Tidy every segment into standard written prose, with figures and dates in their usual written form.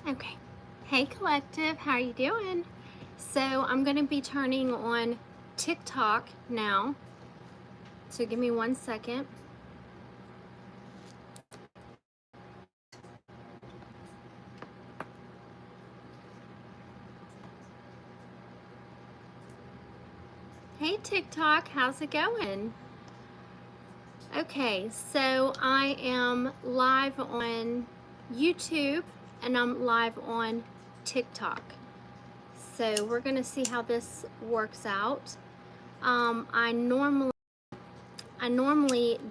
Okay. Hey collective, how you doing? So I'm going to be turning on TikTok now. So give me 1 second. Hey TikTok, how's it going? Okay, so I am live on YouTube and I'm live on TikTok. So we're going to see how this works out. I normally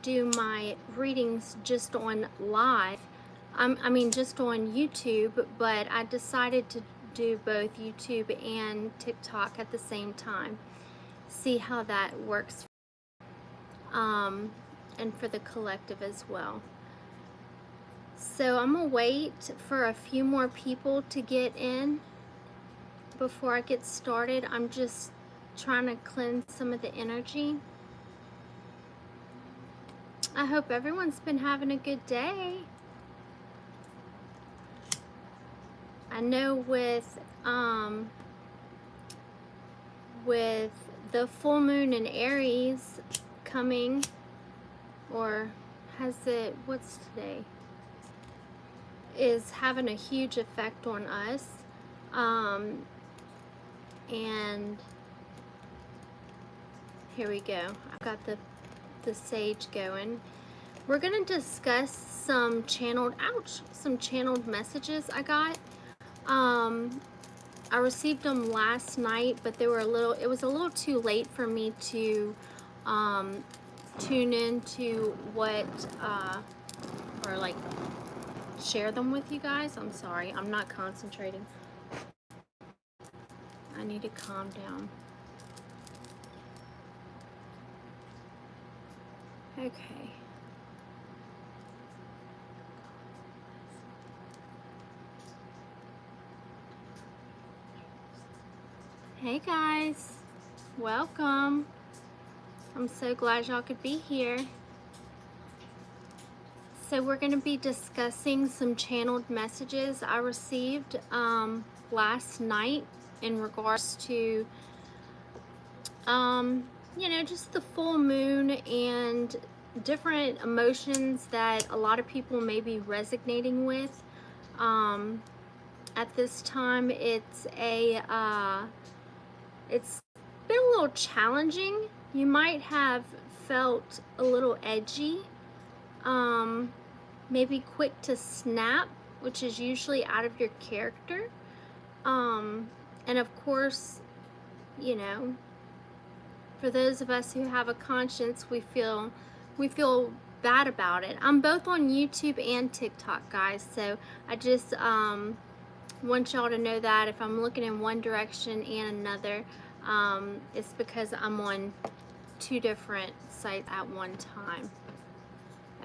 do my readings just on live. Just on YouTube, but I decided to do both YouTube and TikTok at the same time. See how that works. And for the collective as well. So I'm gonna wait for a few more people to get in before I get started. I'm just trying to cleanse some of the energy. I hope everyone's been having a good day. I know with the full moon in Aries coming, or has it, what's today, is having a huge effect on us. And here we go. I've got the sage going. We're gonna discuss some channeled messages I got. I received them last night, but it was a little too late for me to tune into what or like share them with you guys. I'm sorry, I'm not concentrating. I need to calm down. Okay. Hey guys, welcome. I'm so glad y'all could be here. So we're going to be discussing some channeled messages I received last night in regards to just the full moon and different emotions that a lot of people may be resonating with. At this time, it's been a little challenging. You might have felt a little edgy, maybe quick to snap, which is usually out of your character. And of course, for those of us who have a conscience, we feel bad about it. I'm both on YouTube and TikTok, guys, so I just want y'all to know that if I'm looking in one direction and another, it's because I'm on two different sites at one time.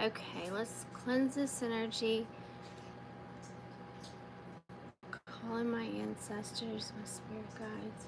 Okay, let's cleanse this energy. Calling my ancestors, my spirit guides.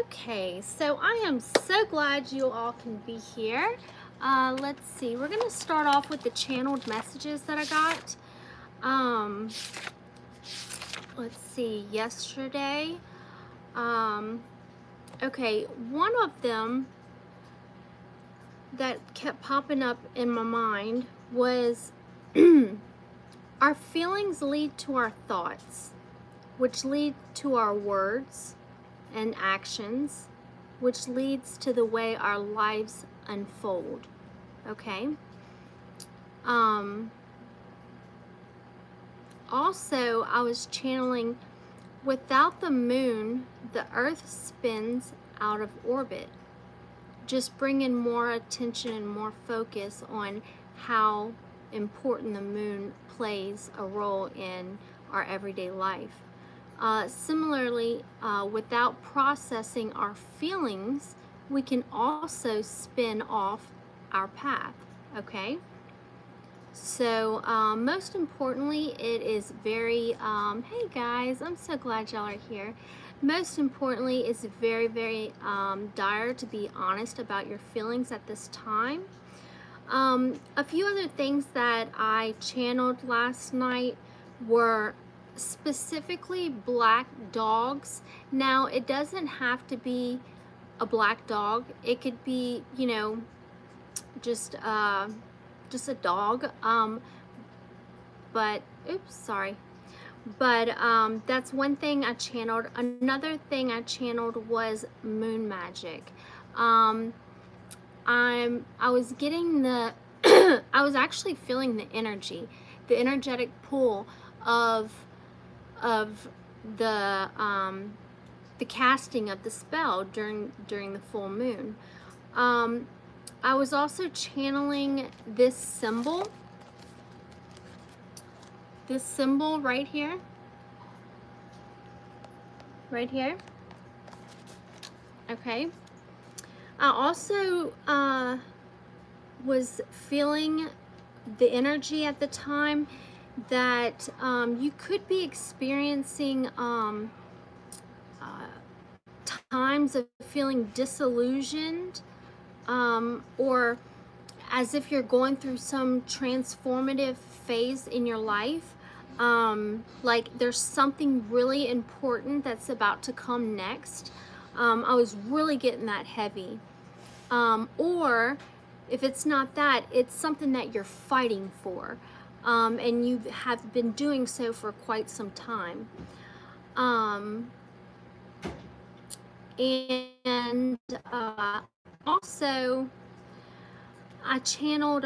Okay, so I am so glad you all can be here. Let's see, we're gonna start off with the channeled messages that I got. Let's see, yesterday. Okay, one of them that kept popping up in my mind was our feelings lead to our thoughts, which lead to our words and actions, which leads to the way our lives unfold. Okay? Also, I was channeling, without the moon, the earth spins out of orbit. Just bringing more attention and more focus on how important the moon plays a role in our everyday life. Similarly, without processing our feelings, we can also spin off our path, okay? So most importantly, it is very, hey guys, I'm so glad y'all are here. Most importantly, it's very, very dire to be honest about your feelings at this time. A few other things that I channeled last night were specifically black dogs. Now, it doesn't have to be a black dog. It could be, you know, just uh, just a dog. But oops, sorry. But that's one thing I channeled. Another thing I channeled was moon magic. Um, I was getting the I was actually feeling the energetic pull of of the casting of the spell during the full moon. Um, I was also channeling this symbol right here, right here. Okay. I also was feeling the energy at the time that you could be experiencing uh, times of feeling disillusioned, or as if you're going through some transformative phase in your life. Like there's something really important that's about to come next. I was really getting that heavy. Or if it's not that, it's something that you're fighting for, and you have been doing so for quite some time. Um, and also, I channeled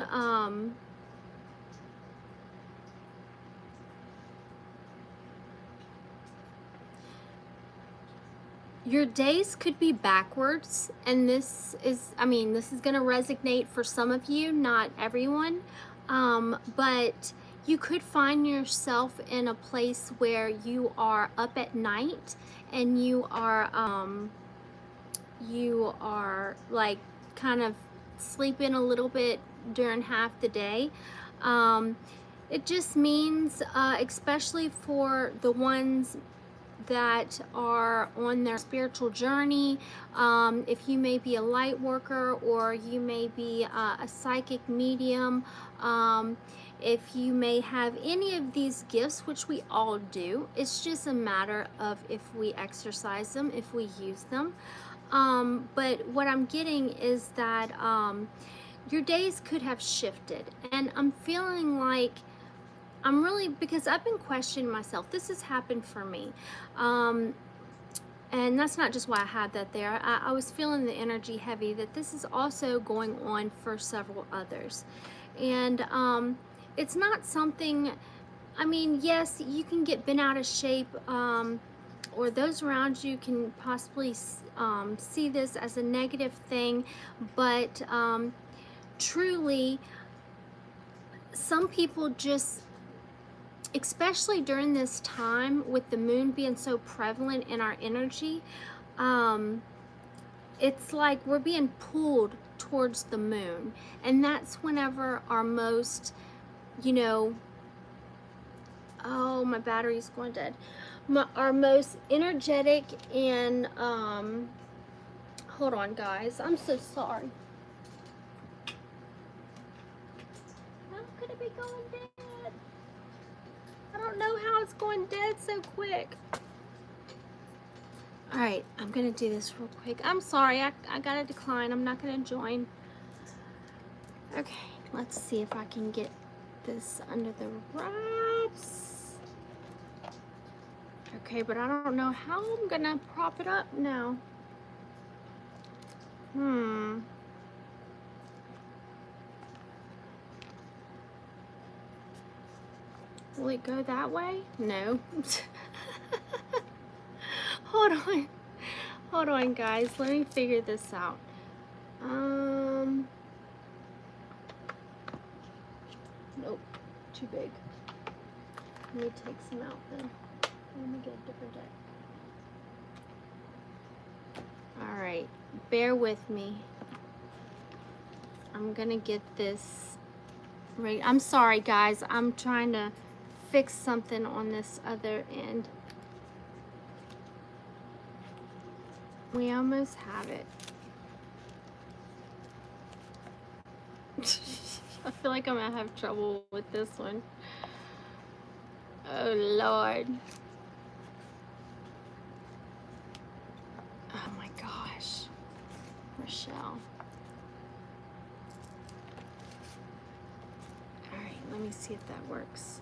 your days could be backwards, and this is, I mean, this is going to resonate for some of you, not everyone, but you could find yourself in a place where you are up at night and you are like kind of sleeping a little bit during half the day. Um, it just means, especially for the ones that are on their spiritual journey, if you may be a light worker or you may be a psychic medium, if you may have any of these gifts, which we all do, it's just a matter of if we exercise them, if we use them. But what I'm getting is that your days could have shifted, and I'm feeling like I'm really, because I've been questioning myself. This has happened for me. And that's not just why I had that there. I was feeling the energy heavy that this is also going on for several others. And it's not something, I mean, yes, you can get bent out of shape, or those around you can possibly see this as a negative thing, but truly, some people just, especially during this time with the moon being so prevalent in our energy, it's like we're being pulled towards the moon, and that's whenever our most, you know, oh, my battery's going dead, our most energetic and hold on guys, I'm so sorry. How could it be going dead? I don't know how it's going dead so quick. All right, I'm gonna do this real quick. I'm sorry, I gotta decline. I'm not gonna join. Okay, let's see if I can get this under the wraps. Okay, but I don't know how I'm gonna prop it up now. Will it go that way? No. Hold on guys, let me figure this out. Nope, too big. Let me take some out then. Let me get a different deck. All right, bear with me. I'm gonna get this I'm sorry, guys. I'm trying to fix something on this other end. We almost have it. I feel like I'm gonna have trouble with this one. Oh Lord. Oh my gosh. Rochelle. Alright, let me see if that works.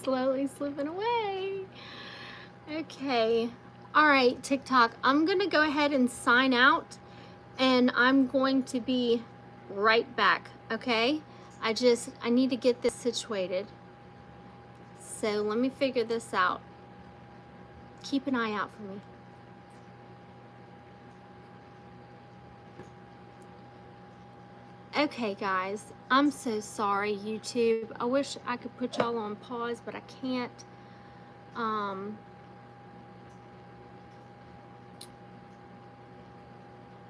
Slowly slipping away. Okay. Alright, TikTok. I'm gonna go ahead and sign out, and I'm going to be right back, okay? I need to get this situated. So let me figure this out. Keep an eye out for me. Okay, guys, I'm so sorry, YouTube. I wish I could put y'all on pause, but I can't.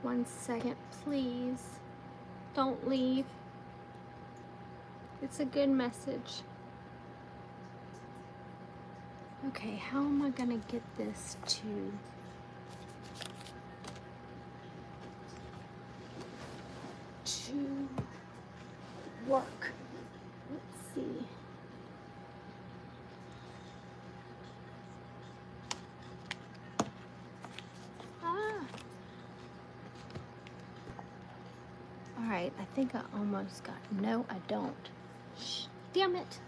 1 second, please. Don't leave. It's a good message. Okay, how am I gonna get this to work? Let's see. All right, I think I almost got, no, I don't. Shh, damn it.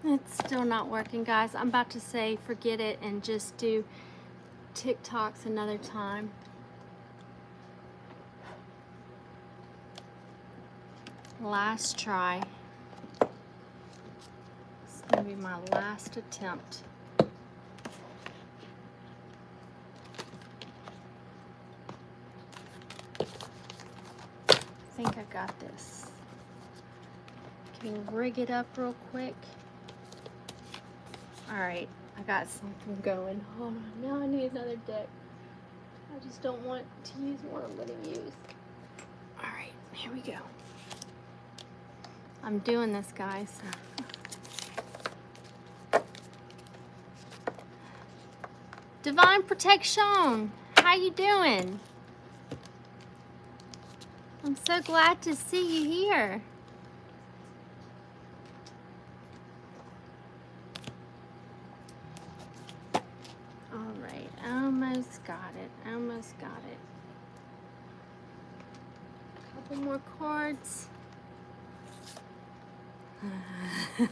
It's still not working, guys. I'm about to say forget it and just do TikToks another time. Last try. It's gonna be my last attempt. I think I got this. Can you rig it up real quick? Alright, I got something going. Hold on, now I need another deck. I just don't want to use what I'm going to use. Alright, here we go. I'm doing this, guys. Divine Protection, how you doing? I'm so glad to see you here. Alright, almost got it. Almost got it. A couple more cards. I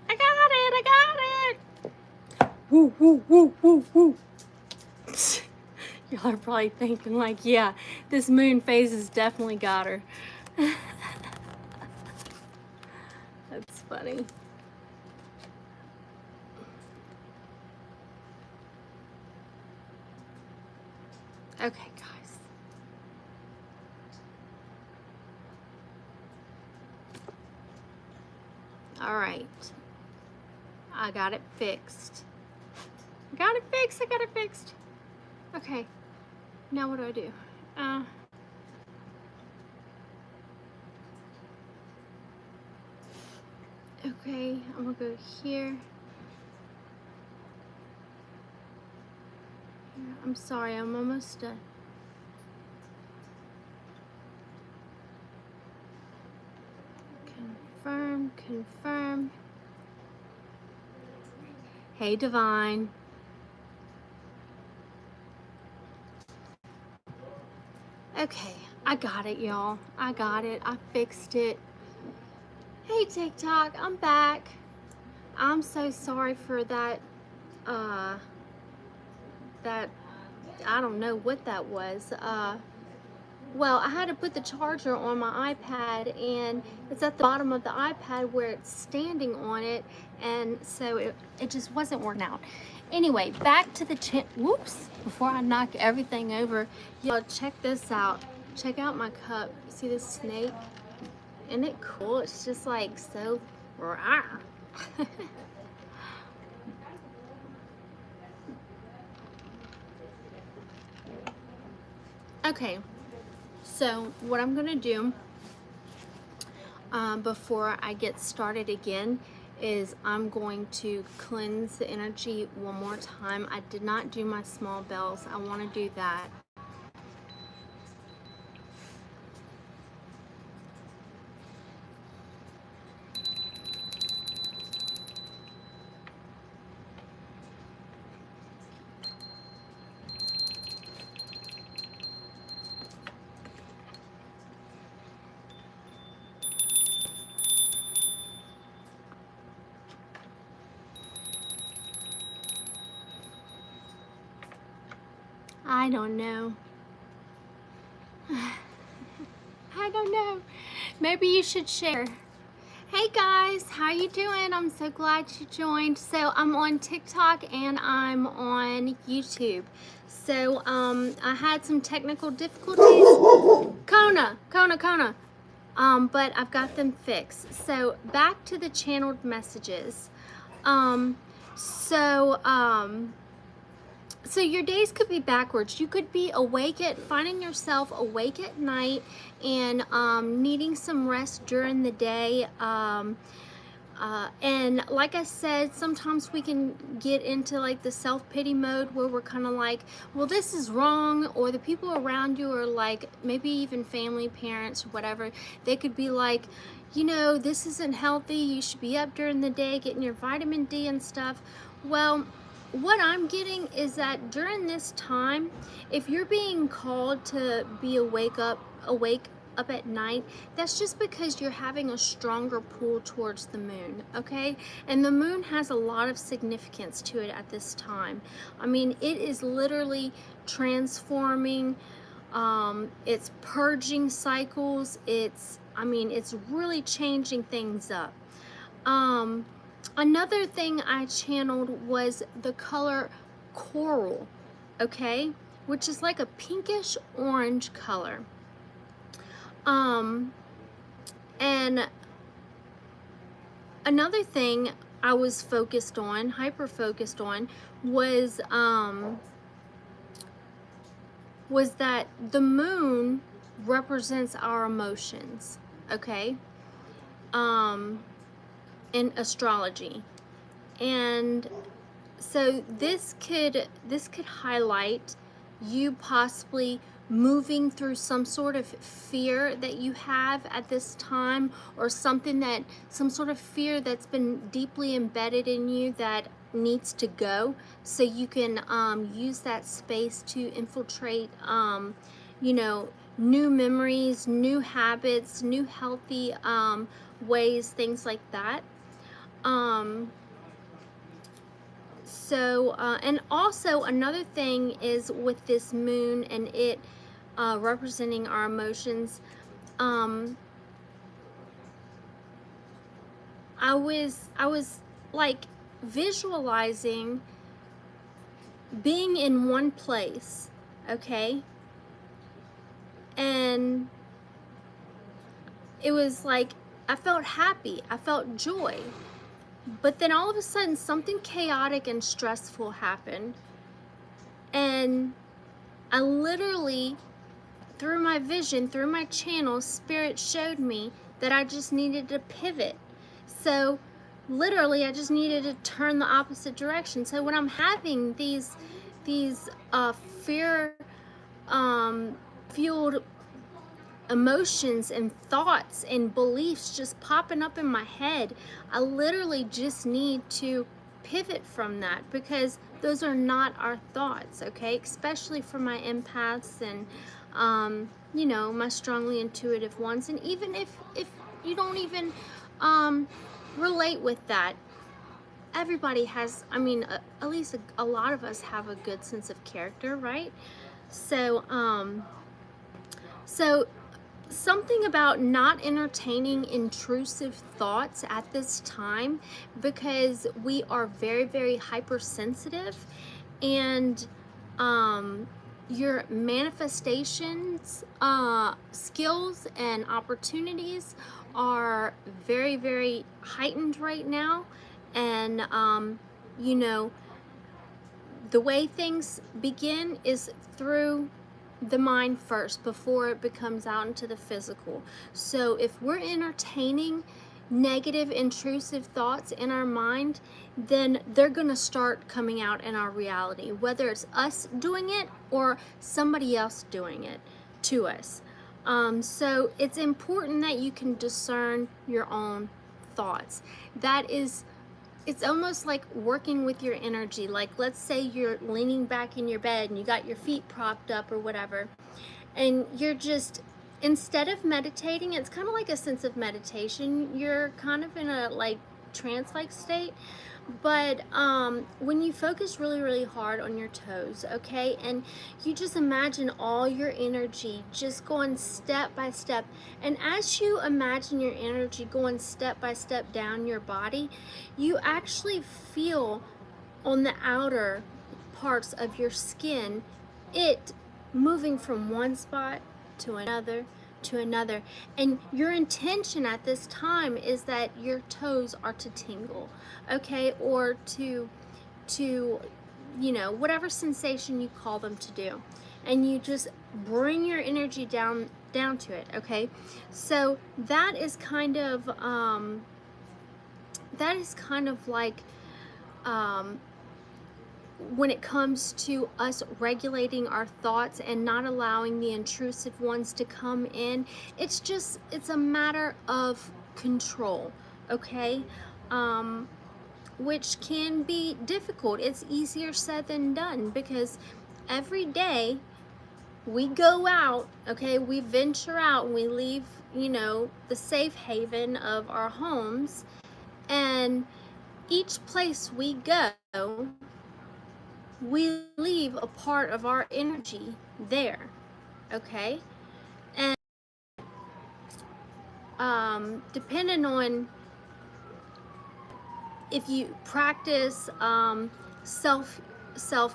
got it! Woo, woo, woo, woo, woo. Y'all are probably thinking like, yeah, this moon phase has definitely got her. That's funny. Okay, guys. All right. I got it fixed. I got it fixed. Okay. Now what do I do? Okay, I'm gonna go here. I'm sorry, I'm almost done. Confirm. Hey, Divine. Okay, I got it, y'all. I got it. I fixed it. Hey, TikTok, I'm back. I'm so sorry for that, I don't know what that was. Well, I had to put the charger on my iPad, and it's at the bottom of the iPad where it's standing on it, and so it just wasn't working out. Anyway, back to the whoops, before I knock everything over, y'all check this out. Check out my cup. See this snake? Isn't it cool? It's just like so rah. Okay, so what I'm gonna do before I get started again is I'm going to cleanse the energy one more time. I did not do my small bells. I want to do that. I don't know. I don't know. Maybe you should share. Hey guys, how you doing? I'm so glad you joined. So I'm on TikTok and I'm on YouTube. So I had some technical difficulties. Kona. But I've got them fixed. So back to the channeled messages. So your days could be backwards. You could be finding yourself awake at night and needing some rest during the day. And like I said, sometimes we can get into like the self-pity mode where we're kind of like, well, this is wrong, or the people around you are like, maybe even family, parents, whatever, they could be like, you know, this isn't healthy, you should be up during the day getting your vitamin D and stuff. Well, what I'm getting is that during this time, if you're being called to be awake up at night, that's just because you're having a stronger pull towards the moon, okay? And the moon has a lot of significance to it at this time. I mean, it is literally transforming, it's purging cycles, it's really changing things up. Another thing I channeled was the color coral, okay? Which is like a pinkish orange color. And another thing I was hyper focused on, was that the moon represents our emotions, okay? In astrology. And so this could highlight you possibly moving through some sort of fear that you have at this time, or some sort of fear that's been deeply embedded in you that needs to go, so you can use that space to infiltrate you know, new memories, new habits, new healthy ways, things like that. And also another thing is with this moon and it representing our emotions, I was like visualizing being in one place, okay? And it was like I felt happy, I felt joy. But then all of a sudden something chaotic and stressful happened, and I literally, through my vision, through my channel, Spirit showed me that I just needed to pivot. So literally I just needed to turn the opposite direction. So when I'm having these fear fueled emotions and thoughts and beliefs just popping up in my head, I literally just need to pivot from that, because those are not our thoughts, okay? Especially for my empaths and you know, my strongly intuitive ones. And even if you don't even relate with that, everybody has, I mean, at least a lot of us have a good sense of character, right? So So something about not entertaining intrusive thoughts at this time, because we are very, very hypersensitive, and um, your manifestations skills and opportunities are very, very heightened right now. And you know, the way things begin is through the mind first before it becomes out into the physical. So if we're entertaining negative intrusive thoughts in our mind, then they're going to start coming out in our reality, whether it's us doing it or somebody else doing it to us. So it's important that you can discern your own thoughts. That is, it's almost like working with your energy. Like, let's say you're leaning back in your bed and you got your feet propped up or whatever, and you're just, instead of meditating, it's kind of like a sense of meditation. You're kind of in a like trance-like state. But when you focus really, really hard on your toes, okay, and you just imagine all your energy just going step by step, and as you imagine your energy going step by step down your body, you actually feel on the outer parts of your skin it moving from one spot to another to another. And your intention at this time is that your toes are to tingle, okay, or to whatever sensation you call them to do, and you just bring your energy down to it, okay. So that is kind of like um, when it comes to us regulating our thoughts and not allowing the intrusive ones to come in. It's a matter of control, okay, which can be difficult. It's easier said than done, because every day we go out, okay, we venture out and we leave, the safe haven of our homes, and each place we go, we leave a part of our energy there, okay. And depending on if you practice self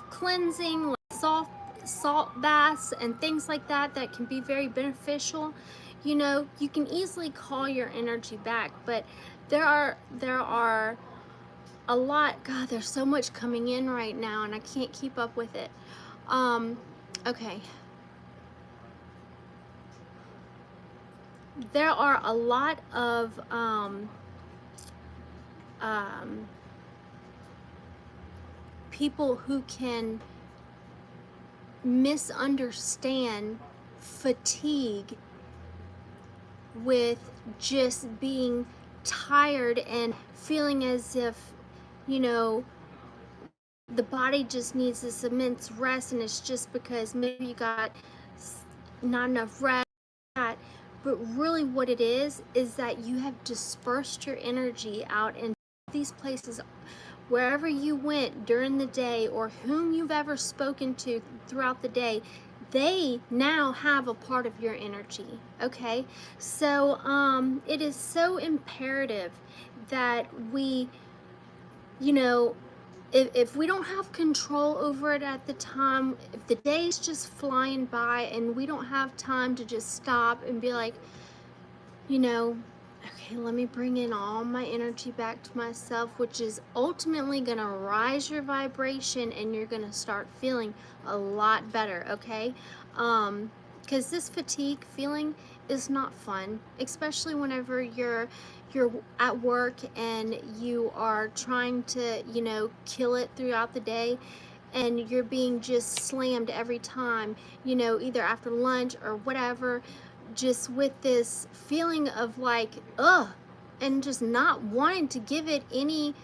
cleansing, like salt baths and things like that, that can be very beneficial. You can easily call your energy back, but there are a lot. God, there's so much coming in right now and I can't keep up with it. Okay. There are a lot of people who can misunderstand fatigue with just being tired and feeling as if, you know, the body just needs this immense rest, and it's just because maybe you got not enough rest. But really what it is that you have dispersed your energy out in these places, wherever you went during the day or whom you've ever spoken to throughout the day. They now have a part of your energy, okay? So it is so imperative that we, you know, if we don't have control over it at the time, if the day's just flying by and we don't have time to just stop and be like, okay, let me bring in all my energy back to myself, which is ultimately going to rise your vibration and you're going to start feeling a lot better, okay? Because this fatigue feeling is not fun, especially whenever you're at work and you are trying to, kill it throughout the day, and you're being just slammed every time, either after lunch or whatever, just with this feeling of like, ugh, and just not wanting to give it any.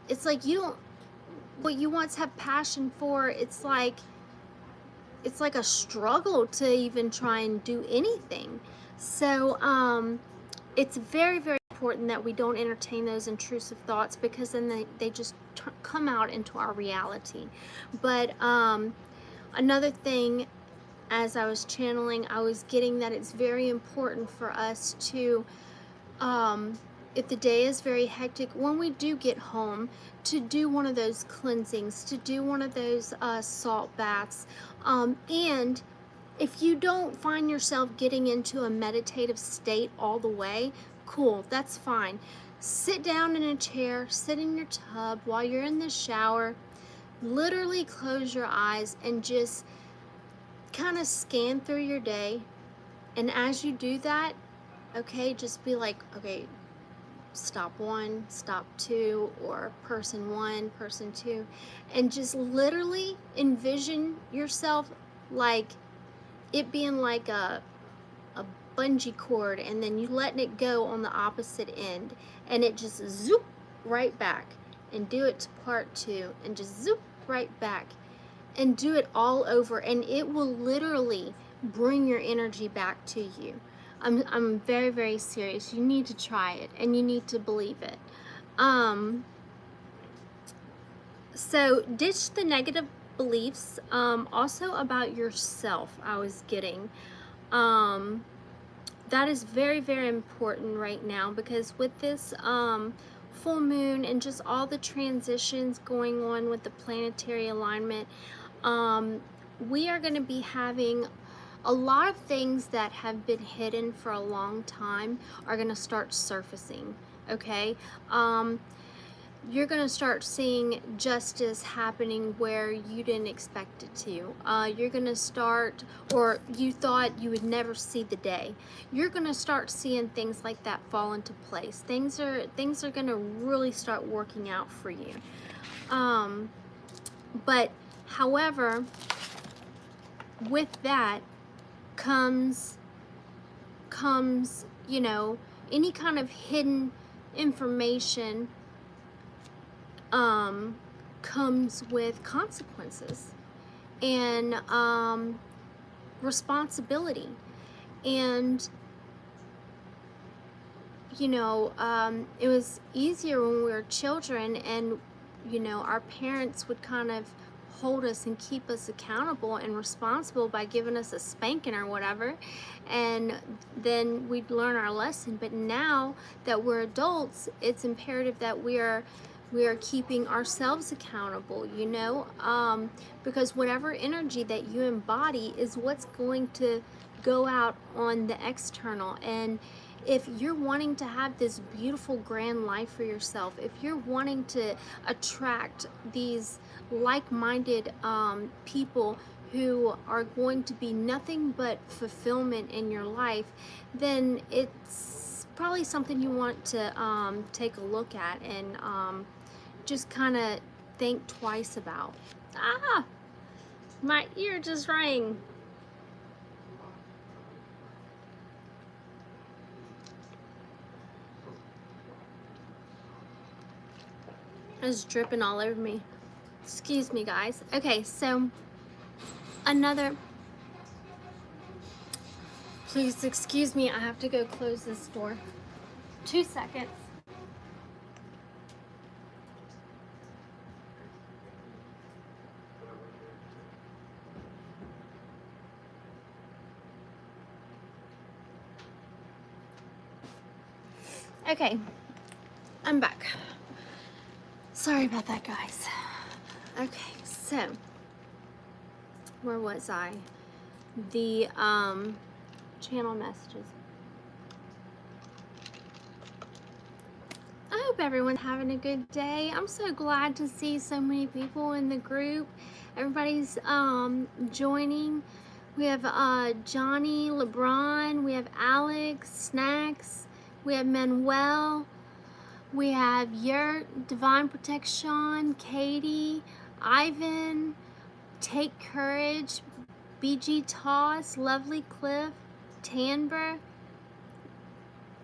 It's like you don't, what you once have passion for, it's like a struggle to even try and do anything. So it's very, very important that we don't entertain those intrusive thoughts, because then they just come out into our reality. But another thing as I was channeling, I was getting that it's very important for us to, if the day is very hectic, when we do get home, to do one of those cleansings, to do one of those salt baths. And if you don't find yourself getting into a meditative state all the way, cool, that's fine. Sit down in a chair, sit in your tub while you're in the shower, literally close your eyes and just kind of scan through your day. And as you do that, okay, just be like, okay, stop one, stop two, or person one, person two, and just literally envision yourself like it being like a bungee cord, and then you letting it go on the opposite end, and it just zoop right back, and do it to part two, and just zoop right back, and do it all over, and it will literally bring your energy back to you. I'm very, very serious. You need to try it, and you need to believe it. So ditch the negative beliefs. Also about yourself, I was getting. That is very, very important right now, because with this full moon and just all the transitions going on with the planetary alignment, we are going to be having a lot of things that have been hidden for a long time are going to start surfacing, okay? You're going to start seeing justice happening where you didn't expect it to. You're going to start, or you thought you would never see the day. You're going to start seeing things like that fall into place. Things are going to really start working out for you. But however, with that comes, you know, any kind of hidden information comes with consequences and responsibility. And you know, it was easier when we were children, and you know, our parents would kind of hold us and keep us accountable and responsible by giving us a spanking or whatever, and then we'd learn our lesson. But now that we're adults, it's imperative that we are keeping ourselves accountable, you know, because whatever energy that you embody is what's going to go out on the external. And if you're wanting to have this beautiful grand life for yourself, if you're wanting to attract these like-minded people who are going to be nothing but fulfillment in your life, then it's probably something you want to take a look at and just kind of think twice about. Ah, my ear just rang. It's dripping all over me. Excuse me, guys. Okay, so please excuse me, I have to go close this door. 2 seconds. Okay, I'm back. Sorry about that, guys. Okay, so where was I? The channel messages. I hope everyone's having a good day. I'm so glad to see so many people in the group. Everybody's joining. We have Johnny, LeBron, we have Alex, Snacks, we have Manuel, we have Yurt, Divine Protection, Katie, Ivan, Take Courage, BG Toss, Lovely Cliff, Tanber,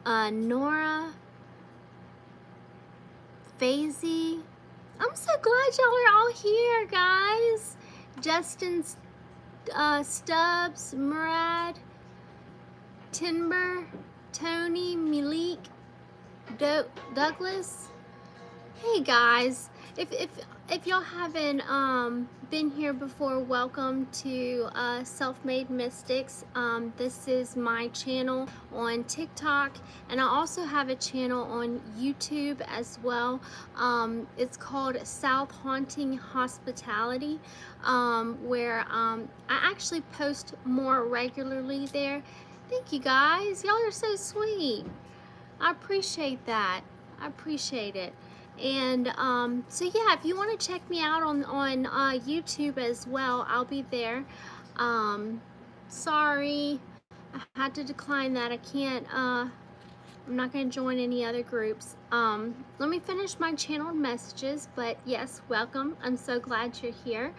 Nora, Faisy. I'm so glad y'all are all here, guys. Justin, Stubbs, Murad, Timber, Tony, Malik, Douglas. Hey guys, if if y'all haven't been here before, welcome to Self-Made Mystics. This is my channel on TikTok, and I also have a channel on YouTube as well. It's called South Haunting Hospitality, where I actually post more regularly there. Thank you guys. Y'all are so sweet. I appreciate that. I appreciate it. And so yeah, if you want to check me out on YouTube as well, I'll be there. Sorry, I had to decline that. I can't. I'm not going to join any other groups. Let me finish my channeled messages. But yes, welcome. I'm so glad you're here.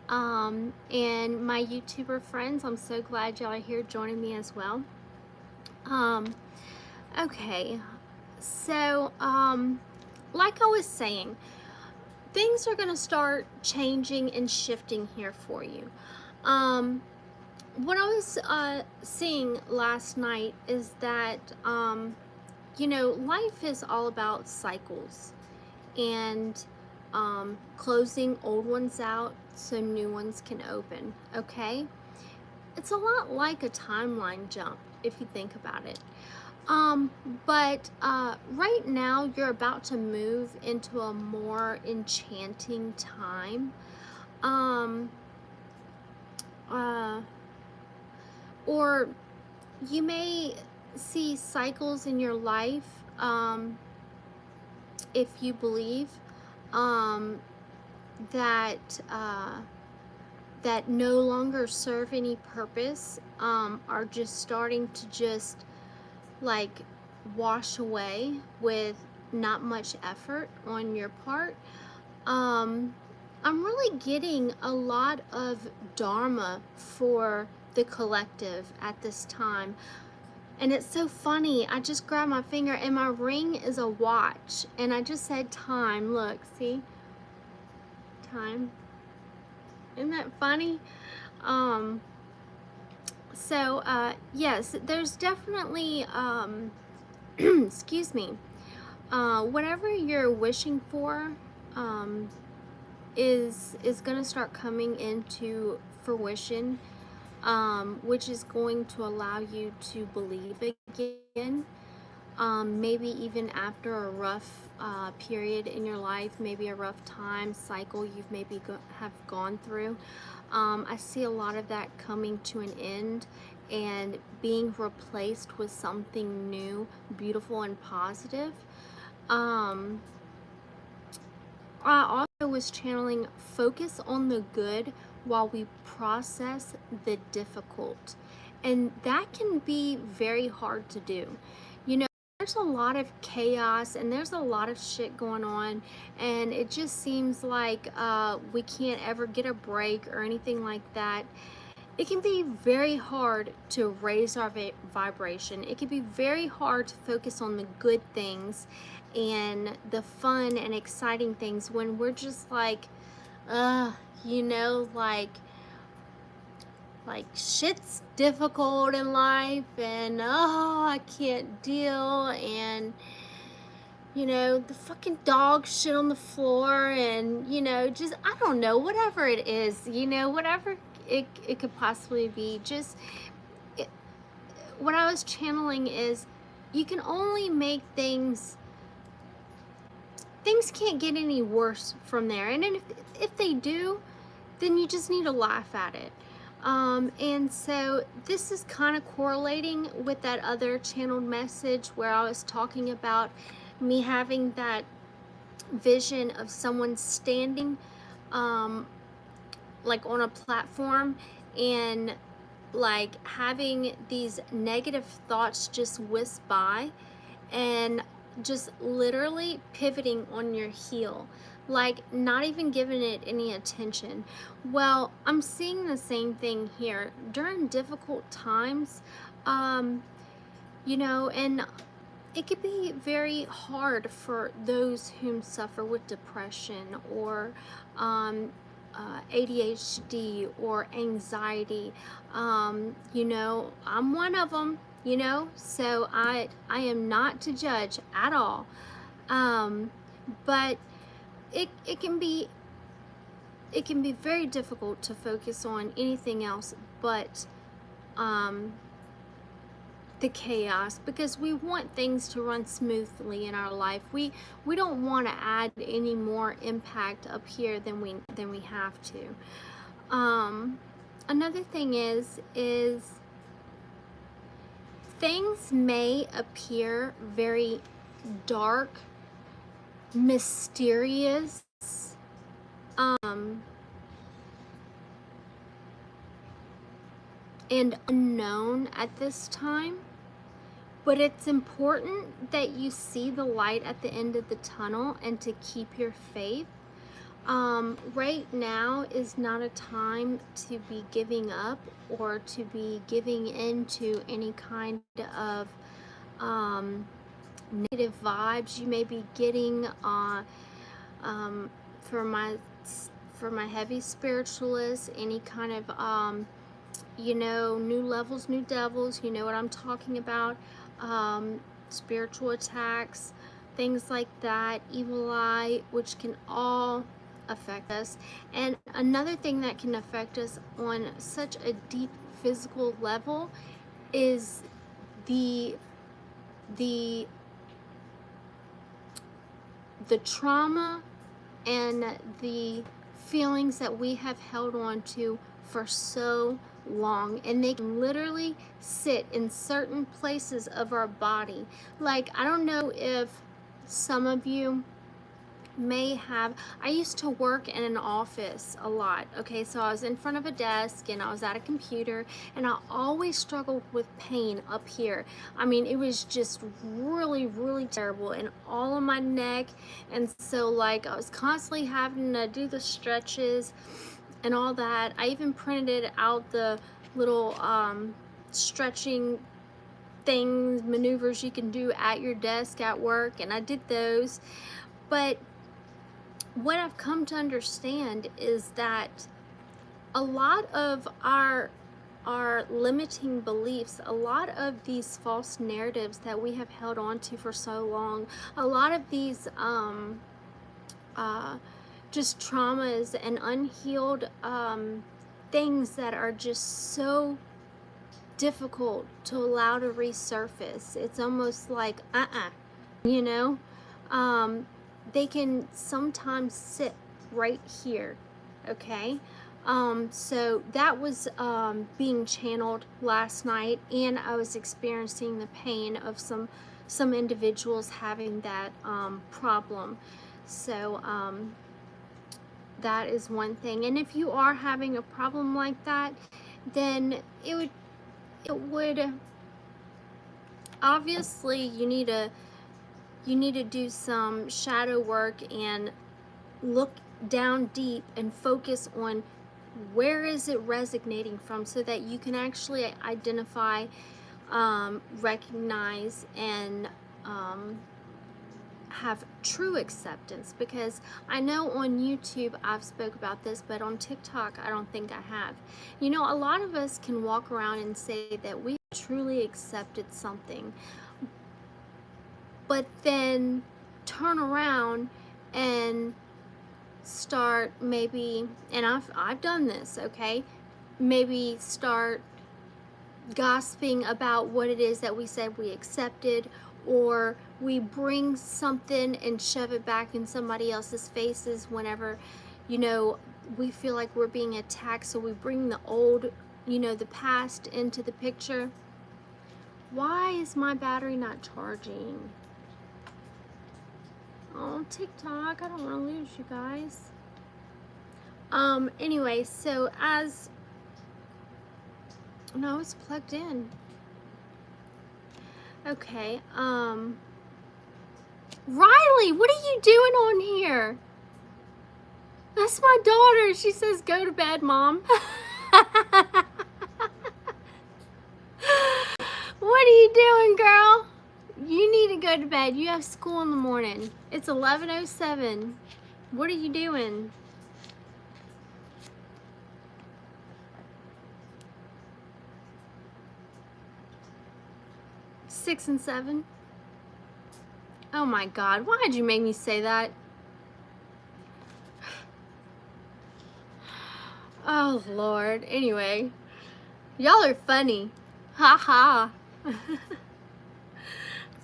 And my YouTuber friends, I'm so glad y'all are here joining me as well. Okay, so like I was saying, things are going to start changing and shifting here for you. What I was seeing last night is that, you know, life is all about cycles and closing old ones out so new ones can open, okay? It's a lot like a timeline jump if you think about it. But right now you're about to move into a more enchanting time. Or you may see cycles in your life, if you believe, that that no longer serve any purpose, are just starting to just like wash away with not much effort on your part. I'm really getting a lot of dharma for the collective at this time. And it's so funny, I just grabbed my finger and my ring is a watch, and I just said time. Look, see? Time. Isn't that funny? Yes, there's definitely, excuse me, whatever you're wishing for, is going to start coming into fruition, which is going to allow you to believe again. Maybe even after a rough period in your life, maybe a rough time cycle you've maybe have gone through. I see a lot of that coming to an end and being replaced with something new, beautiful, and positive. I also was channeling focus on the good while we process the difficult. And that can be very hard to do. You know, there's a lot of chaos and there's a lot of shit going on, and it just seems like we can't ever get a break or anything like that. It can be very hard to raise our vibration. It can be very hard to focus on the good things and the fun and exciting things when we're just like, you know, like shit's difficult in life, and I can't deal, and you know, the fucking dog shit on the floor, and you know, just I don't know, whatever it is, you know, whatever it could possibly be. Just it, what I was channeling is you can only make things can't get any worse from there, and then if they do, then you just need to laugh at it. And so this is kind of correlating with that other channeled message where I was talking about me having that vision of someone standing like on a platform and like having these negative thoughts just whisk by and just literally pivoting on your heel, like not even giving it any attention. Well, I'm seeing the same thing here during difficult times, you know, and it could be very hard for those whom suffer with depression or ADHD or anxiety. You know, I'm one of them, you know, so I am not to judge at all. But it can be it can be very difficult to focus on anything else but um, the chaos, because we want things to run smoothly in our life. We don't want to add any more impact up here than we have to. Another thing is things may appear very dark, mysterious, and unknown at this time, but it's important that you see the light at the end of the tunnel and to keep your faith. Right now is not a time to be giving up or to be giving into any kind of negative vibes you may be getting for my heavy spiritualists, any kind of new levels, new devils, you know what I'm talking about, spiritual attacks, things like that, evil eye, which can all affect us. And another thing that can affect us on such a deep physical level is the trauma and the feelings that we have held on to for so long, and they can literally sit in certain places of our body. Like, I don't know if some of you may have, I used to work in an office a lot, okay, so I was in front of a desk and I was at a computer, and I always struggled with pain up here. I mean, it was just really, really terrible in all of my neck, and so like I was constantly having to do the stretches and all that. I even printed out the little stretching things, maneuvers you can do at your desk at work, and I did those. But what I've come to understand is that a lot of our limiting beliefs, a lot of these false narratives that we have held on to for so long, a lot of these just traumas and unhealed things that are just so difficult to allow to resurface. It's almost like you know, they can sometimes sit right here, okay? So that was being channeled last night, and I was experiencing the pain of some individuals having that problem. So that is one thing. And if you are having a problem like that, then it would obviously you need to do some shadow work and look down deep and focus on where is it resonating from, so that you can actually identify, recognize, and have true acceptance. Because I know on YouTube I've spoke about this, but on TikTok I don't think I have. You know, a lot of us can walk around and say that we truly accepted something, but then turn around and start maybe, and I've done this, okay, maybe start gossiping about what it is that we said we accepted, or we bring something and shove it back in somebody else's faces whenever, you know, we feel like we're being attacked. So we bring the old, you know, the past into the picture. Why is my battery not charging? Oh, TikTok, I don't want to lose you guys. Anyway, so no, it's plugged in. Okay, Riley, what are you doing on here? That's my daughter. She says, go to bed, Mom. What are you doing, girl? You need to go to bed. You have school in the morning. It's 11:07. What are you doing? Six and seven? Oh my God, why'd you make me say that? Lord. Anyway, y'all are funny. Ha ha.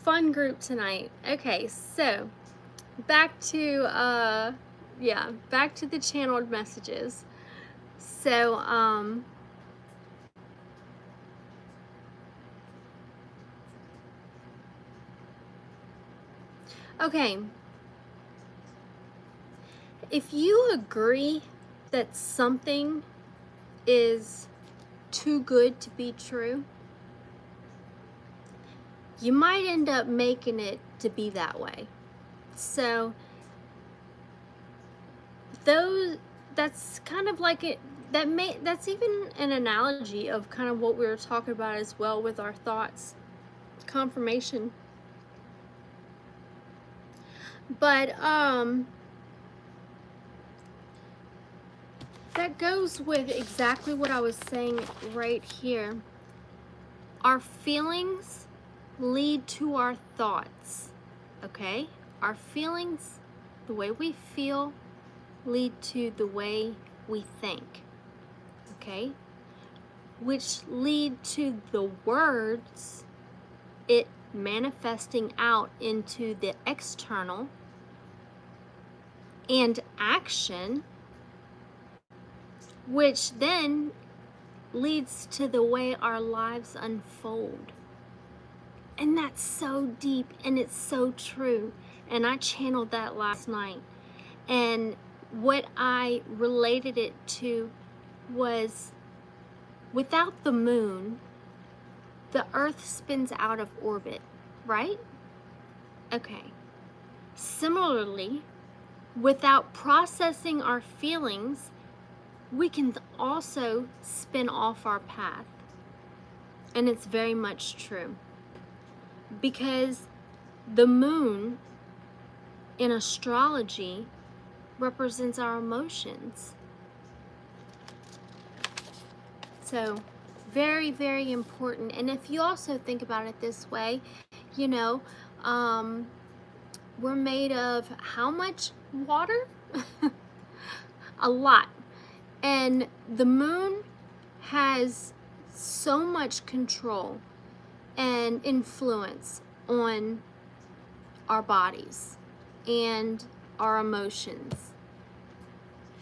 Fun group tonight. Okay, so back to back to the channeled messages. So okay, if you agree that something is too good to be true, you might end up making it to be that way. So that's kind of like it, that's even an analogy of kind of what we were talking about as well with our thoughts, confirmation. But that goes with exactly what I was saying right here. Our feelings lead to our thoughts, okay? Our feelings, the way we feel, lead to the way we think, okay? Which lead to the words, it manifesting out into the external, and action, which then leads to the way our lives unfold. And that's so deep and it's so true. And I channeled that last night. And what I related it to was, without the moon, the earth spins out of orbit, right? Okay. Similarly, without processing our feelings, we can also spin off our path. And it's very much true. Because the moon in astrology represents our emotions. So very, very important. And if you also think about it this way, you know, we're made of how much water? A lot. And the moon has so much control and influence on our bodies and our emotions.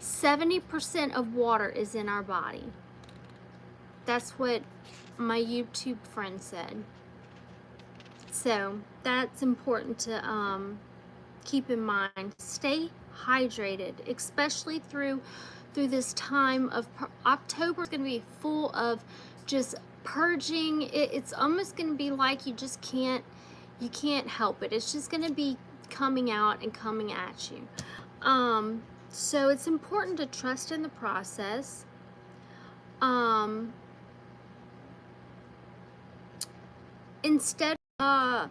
70% of water is in our body. That's what my YouTube friend said. So that's important to keep in mind. Stay hydrated, especially through this time of October. Is going to be full of just purging. It's almost going to be like you can't help it. It's just going to be coming out and coming at you. So it's important to trust in the process. Instead of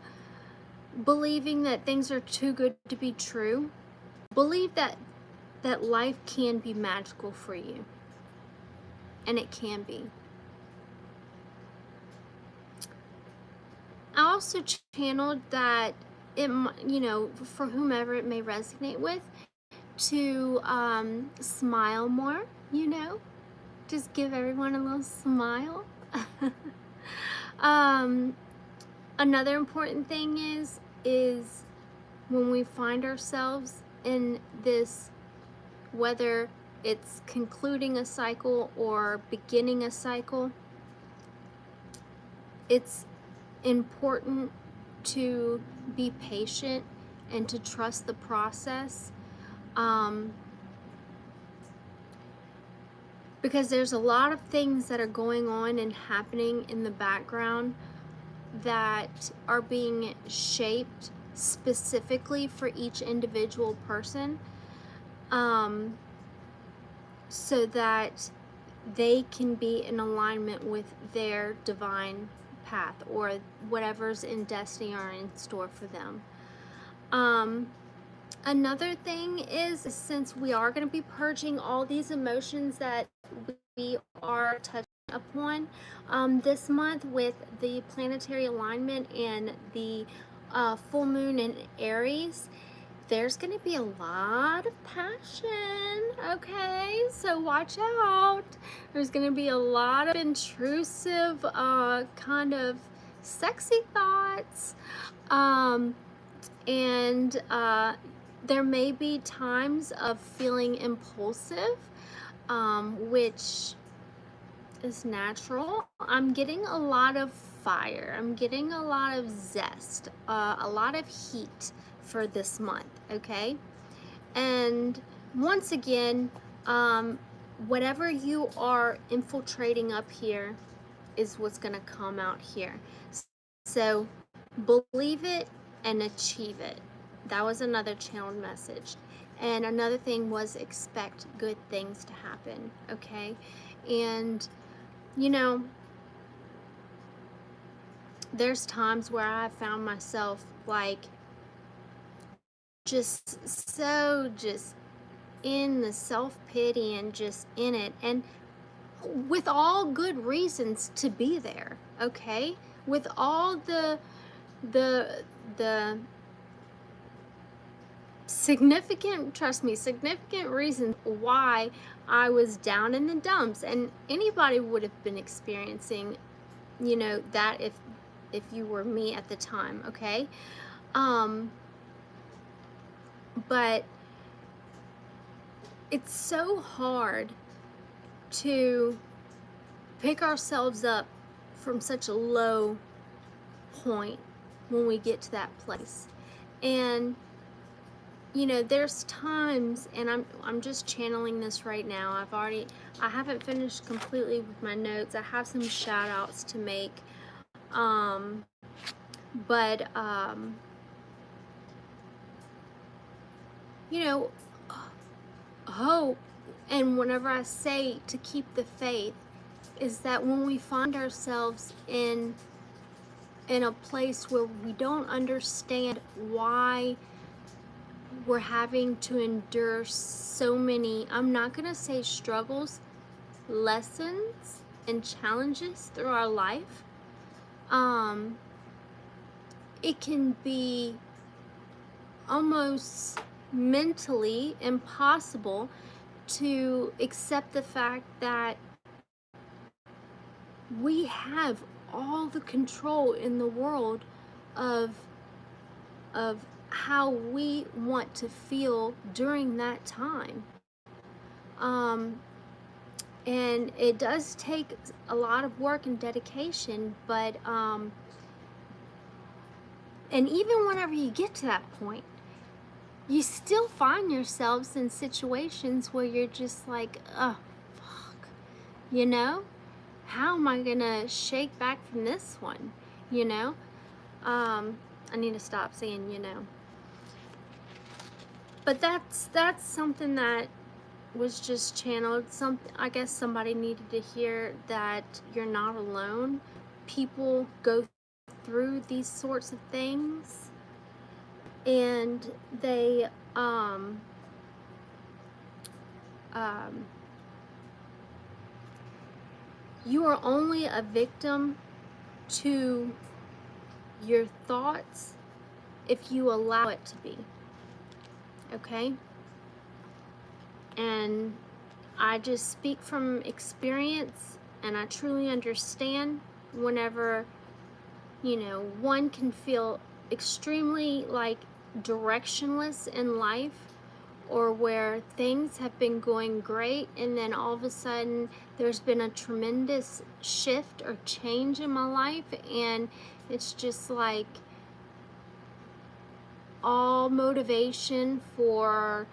believing that things are too good to be true, believe that life can be magical for you. And it can be. I also channeled that it, you know, for whomever it may resonate with, to smile more, you know, just give everyone a little smile. Another important thing is when we find ourselves in this, whether it's concluding a cycle or beginning a cycle, it's important to be patient and to trust the process, because there's a lot of things that are going on and happening in the background that are being shaped specifically for each individual person, so that they can be in alignment with their divine path or whatever's in destiny or in store for them. Another thing is, since we are going to be purging all these emotions that we are touching upon this month with the planetary alignment and the full moon in Aries, there's going to be a lot of passion, okay? So watch out. There's going to be a lot of intrusive, kind of sexy thoughts. And there may be times of feeling impulsive, which is natural. I'm getting a lot of fire. I'm getting a lot of zest, a lot of heat for this month, okay? And once again, whatever you are infiltrating up here is what's going to come out here. So believe it and achieve it. That was another channeled message. And another thing was expect good things to happen, okay? And you know, there's times where I found myself like just in the self-pity and just in it, and with all good reasons to be there, okay? With all the significant, trust me, significant reasons why I was down in the dumps, and anybody would have been experiencing, you know, that if you were me at the time, okay? But it's so hard to pick ourselves up from such a low point when we get to that place. And you know, there's times, and I'm just channeling this right now. I haven't finished completely with my notes. I have some shout outs to make. But you know, hope, and whenever I say to keep the faith, is that when we find ourselves in a place where we don't understand why we're having to endure so many, I'm not going to say struggles, lessons and challenges through our life, it can be almost mentally impossible to accept the fact that we have all the control in the world of how we want to feel during that time. And it does take a lot of work and dedication, but and even whenever you get to that point, you still find yourselves in situations where you're just like, oh, fuck, you know? How am I gonna shake back from this one, you know? I need to stop saying, you know. But that's something that was just channeled. I guess somebody needed to hear that you're not alone. People go through these sorts of things, and they you are only a victim to your thoughts if you allow it to be, okay? And I just speak from experience, and I truly understand whenever, you know, one can feel extremely like directionless in life, or where things have been going great and then all of a sudden there's been a tremendous shift or change in my life, and it's just like all motivation for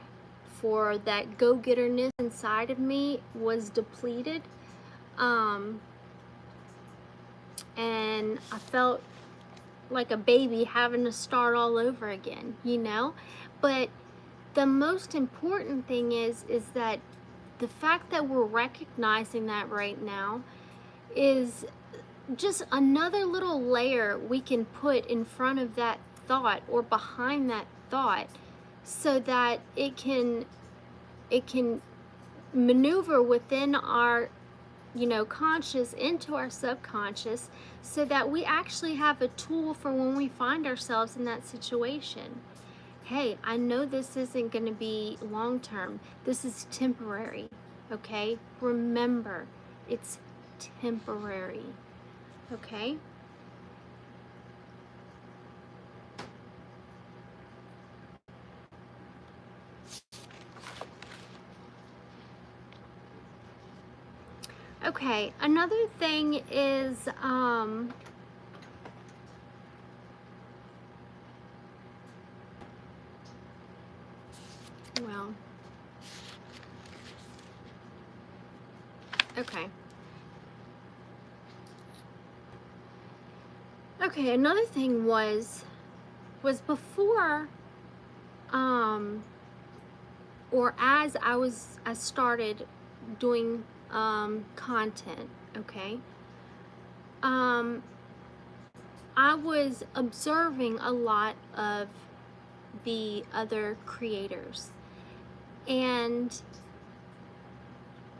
that go-getterness inside of me was depleted, and I felt like a baby having to start all over again, you know? But the most important thing is that the fact that we're recognizing that right now is just another little layer we can put in front of that thought or behind that thought, so that it can maneuver within our, you know, conscious into our subconscious, so that we actually have a tool for when we find ourselves in that situation. hey, I know this isn't going to be long term. This is temporary, okay? Remember, it's temporary, okay? Okay, another thing is, well, okay. Okay, another thing was before, um, or as I started doing, content, okay? Um, I was observing a lot of the other creators. And,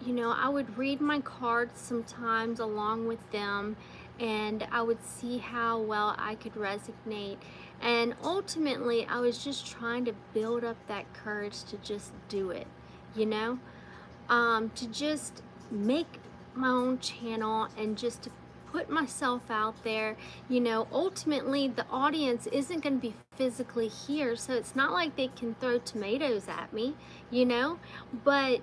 I would read my cards sometimes along with them, and I would see how well I could resonate. And ultimately, I was just trying to build up that courage to just do it, you know? To just make my own channel and just to put myself out there. Ultimately the audience isn't going to be physically here, so it's not like they can throw tomatoes at me, but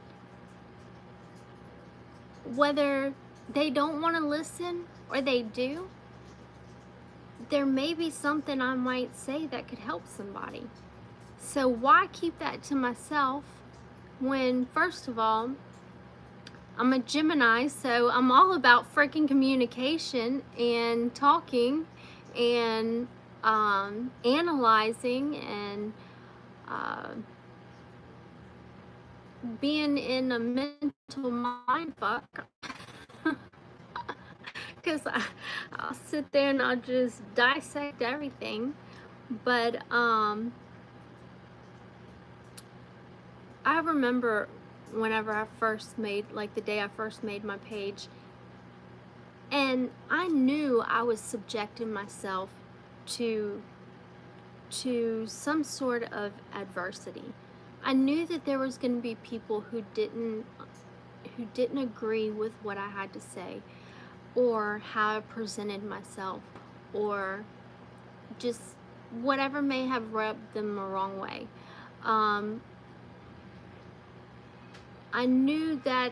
whether they don't want to listen or they do, there may be something I might say that could help somebody. So why keep that to myself when, first of all, I'm a Gemini, so I'm all about freaking communication and talking and analyzing and uh, being in a mental mind fuck. Because I'll sit there and I'll just dissect everything. But I remember whenever I first made, like the day I first made my page, and I knew I was subjecting myself to some sort of adversity. I knew that there was going to be people who didn't agree with what I had to say, or how I presented myself, or just whatever may have rubbed them the wrong way. I knew that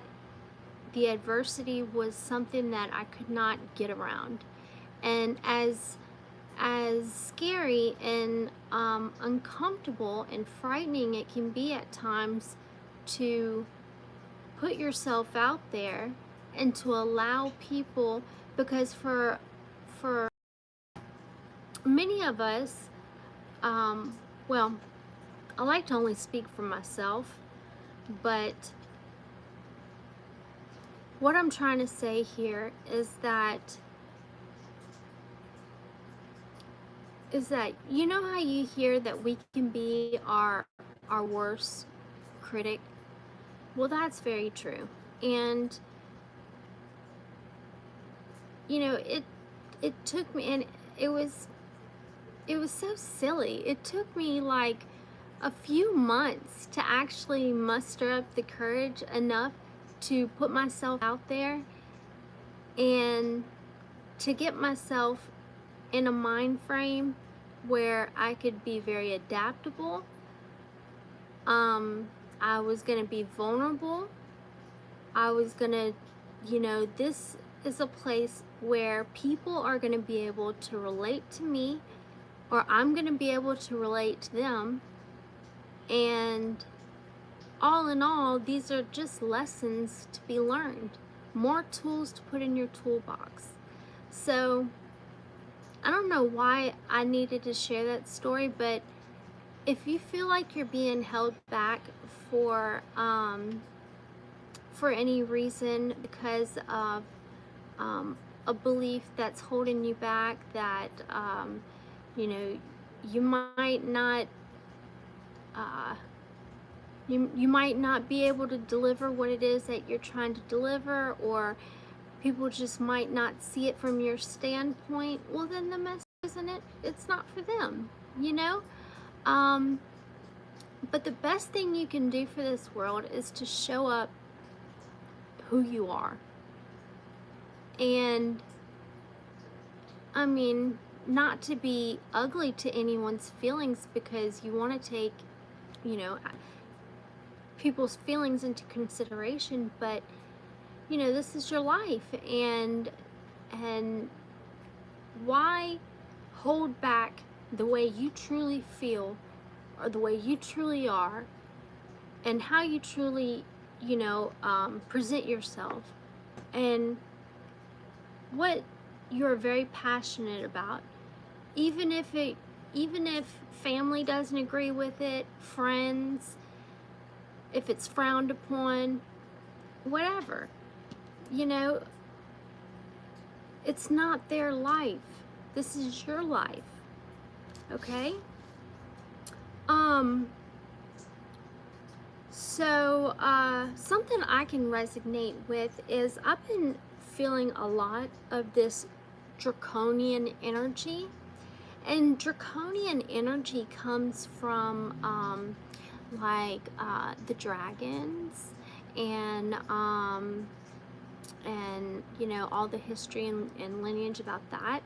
the adversity was something that I could not get around. And as scary and uncomfortable and frightening it can be at times to put yourself out there and to allow people, because for many of us, well, I like to only speak for myself, but what I'm trying to say here is that you know how you hear that we can be our worst critic? Well, that's very true. And it took me, and it was so silly. It took me like a few months to actually muster up the courage enough to put myself out there and to get myself in a mind frame where I could be very adaptable. I was going to be vulnerable. I was going to, this is a place where people are going to be able to relate to me, or I'm going to be able to relate to them. And all in all, these are just lessons to be learned, more tools to put in your toolbox. So I don't know why I needed to share that story, but if you feel like you're being held back for any reason because of a belief that's holding you back, that you might not you might not be able to deliver what it is that you're trying to deliver, or people just might not see it from your standpoint, well then the message isn't it? It's not for them, you know? But the best thing you can do for this world is to show up who you are. And I mean, not to be ugly to anyone's feelings, because you want to take, you know, people's feelings into consideration, but you know, this is your life, and why hold back the way you truly feel, or the way you truly are, and how you truly, present yourself, and what you're very passionate about, even if family doesn't agree with it, friends, if it's frowned upon, whatever, you know, it's not their life. This is your life. Okay? Something I can resonate with is I've been feeling a lot of this draconian energy. And draconian energy comes from the dragons, and you know, all the history and lineage about that.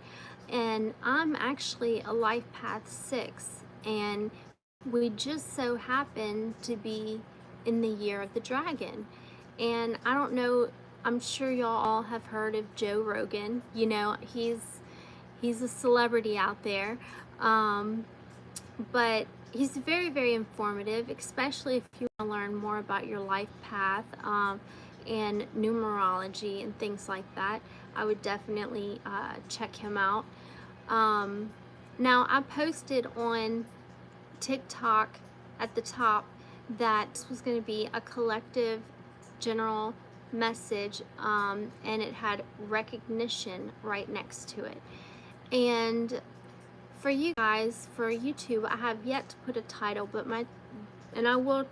And I'm actually a life path 6, and we just so happen to be in the year of the dragon. And I don't know, I'm sure y'all all have heard of Joe Rogan. You know, he's a celebrity out there, but he's very, very informative, especially if you want to learn more about your life path, and numerology and things like that. I would definitely check him out. Now, I posted on TikTok at the top that this was going to be a collective general message, and it had recognition right next to it. And for you guys, for YouTube, I have yet to put a title, but I will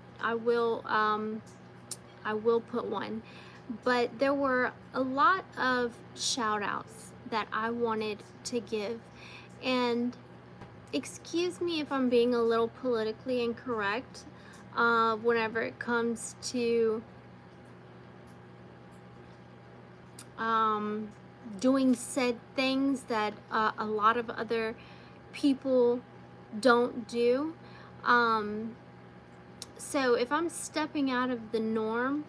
put one. But there were a lot of shout outs that I wanted to give. And excuse me if I'm being a little politically incorrect whenever it comes to doing said things that a lot of other people don't do. So if I'm stepping out of the norm,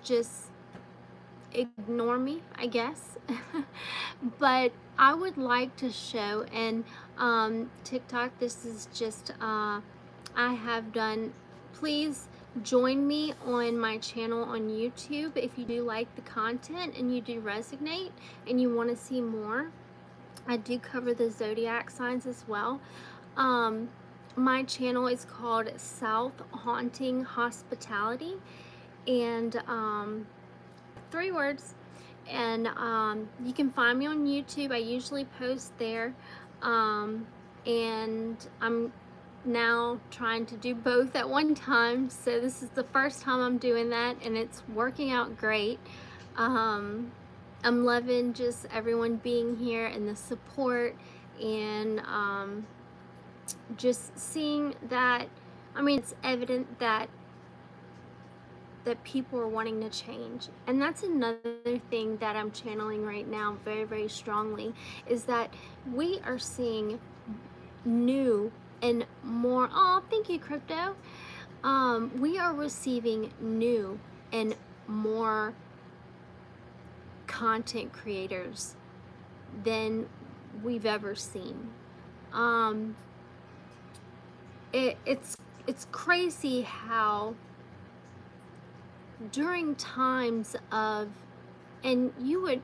just ignore me, I guess. But I would like to show, and TikTok, this is just, I have done, please join me on my channel on YouTube if you do like the content and you do resonate and you want to see more. I do cover the zodiac signs as well. My channel is called South Haunting Hospitality, and 3 words. And you can find me on YouTube. I usually post there, and I'm now trying to do both at one time, so this is the first time I'm doing that, and it's working out great. I'm loving just everyone being here and the support, and just seeing that, I mean, it's evident that people are wanting to change. And that's another thing that I'm channeling right now very, very strongly, is that we are seeing new and more, oh, thank you, crypto. We are receiving new and more content creators than we've ever seen. It's crazy how during times of, and you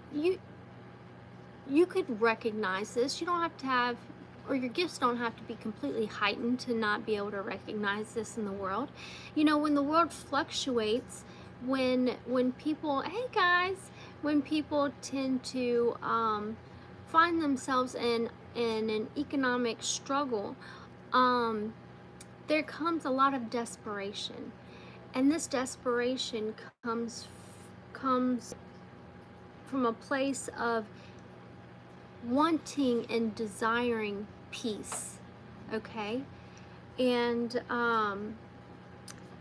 could recognize this, you don't have to have, or your gifts don't have to be completely heightened to not be able to recognize this in the world. You know, when the world fluctuates, when people, hey guys, when people tend to find themselves in an economic struggle, there comes a lot of desperation. And this desperation comes from a place of wanting and desiring peace, okay? And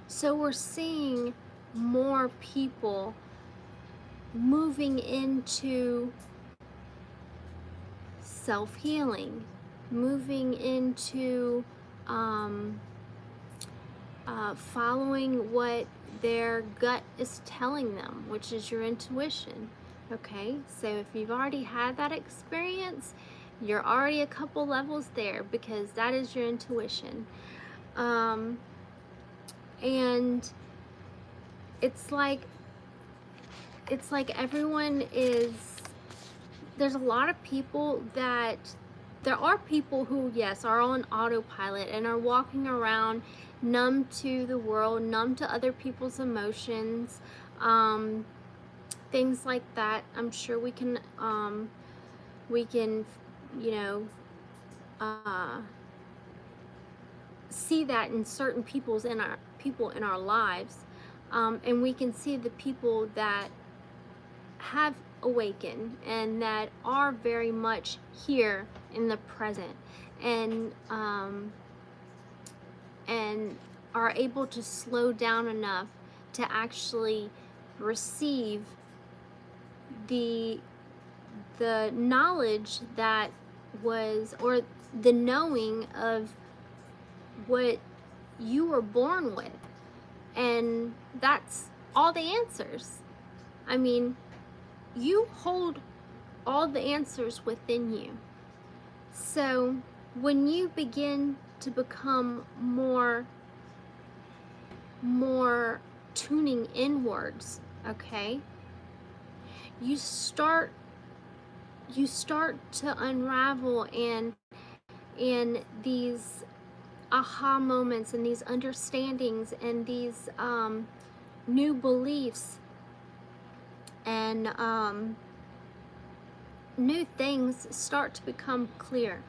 so we're seeing more people moving into self-healing, moving into following what their gut is telling them, which is your intuition. Okay, so if you've already had that experience, you're already a couple levels there, because that is your intuition. And it's like everyone is, there's a lot of people that, there are people who, yes, are on autopilot and are walking around numb to the world, numb to other people's emotions, things like that. I'm sure we can, you know, see that in certain people in our lives, and we can see the people that have awakened and that are very much here in the present, and are able to slow down enough to actually receive the knowledge that was, or the knowing of what you were born with. And that's all the answers. I mean, you hold all the answers within you. So when you begin to become more tuning inwards, okay, you start to unravel, and these aha moments and these understandings and these new beliefs and new things start to become clear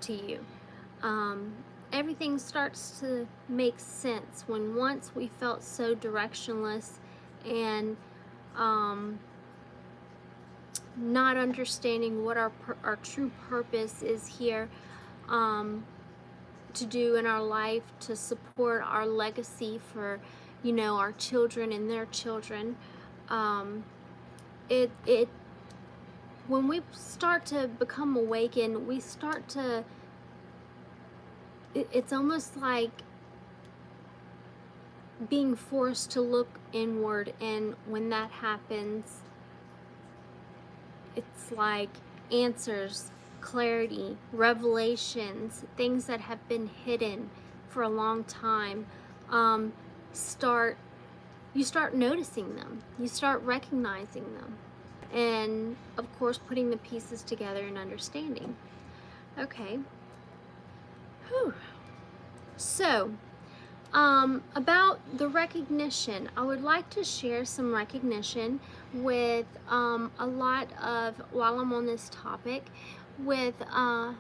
to you. Everything starts to make sense when once we felt so directionless and not understanding what our true purpose is here to do in our life, to support our legacy for, you know, our children and their children. It when we start to become awakened, we start to, it's almost like being forced to look inward, and when that happens, it's like answers, clarity, revelations, things that have been hidden for a long time, you start noticing them, you start recognizing them, and of course putting the pieces together and understanding. Okay. Whew. So about the recognition, I would like to share some recognition with a lot of, while I'm on this topic, with a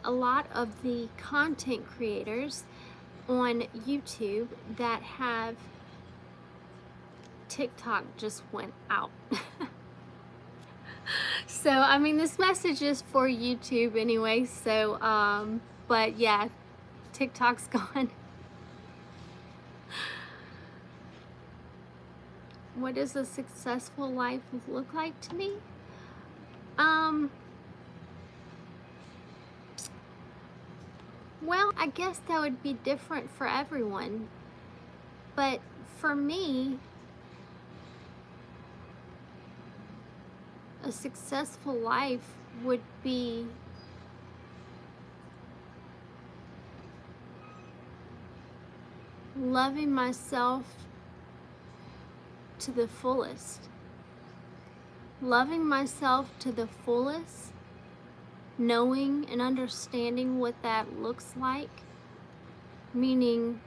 lot of the content creators on YouTube that have, TikTok just went out. So, I mean, this message is for YouTube anyway, so, but yeah, TikTok's gone. What does a successful life look like to me? Well, I guess that would be different for everyone, but for me, a successful life would be loving myself to the fullest. Loving myself to the fullest, knowing and understanding what that looks like, meaning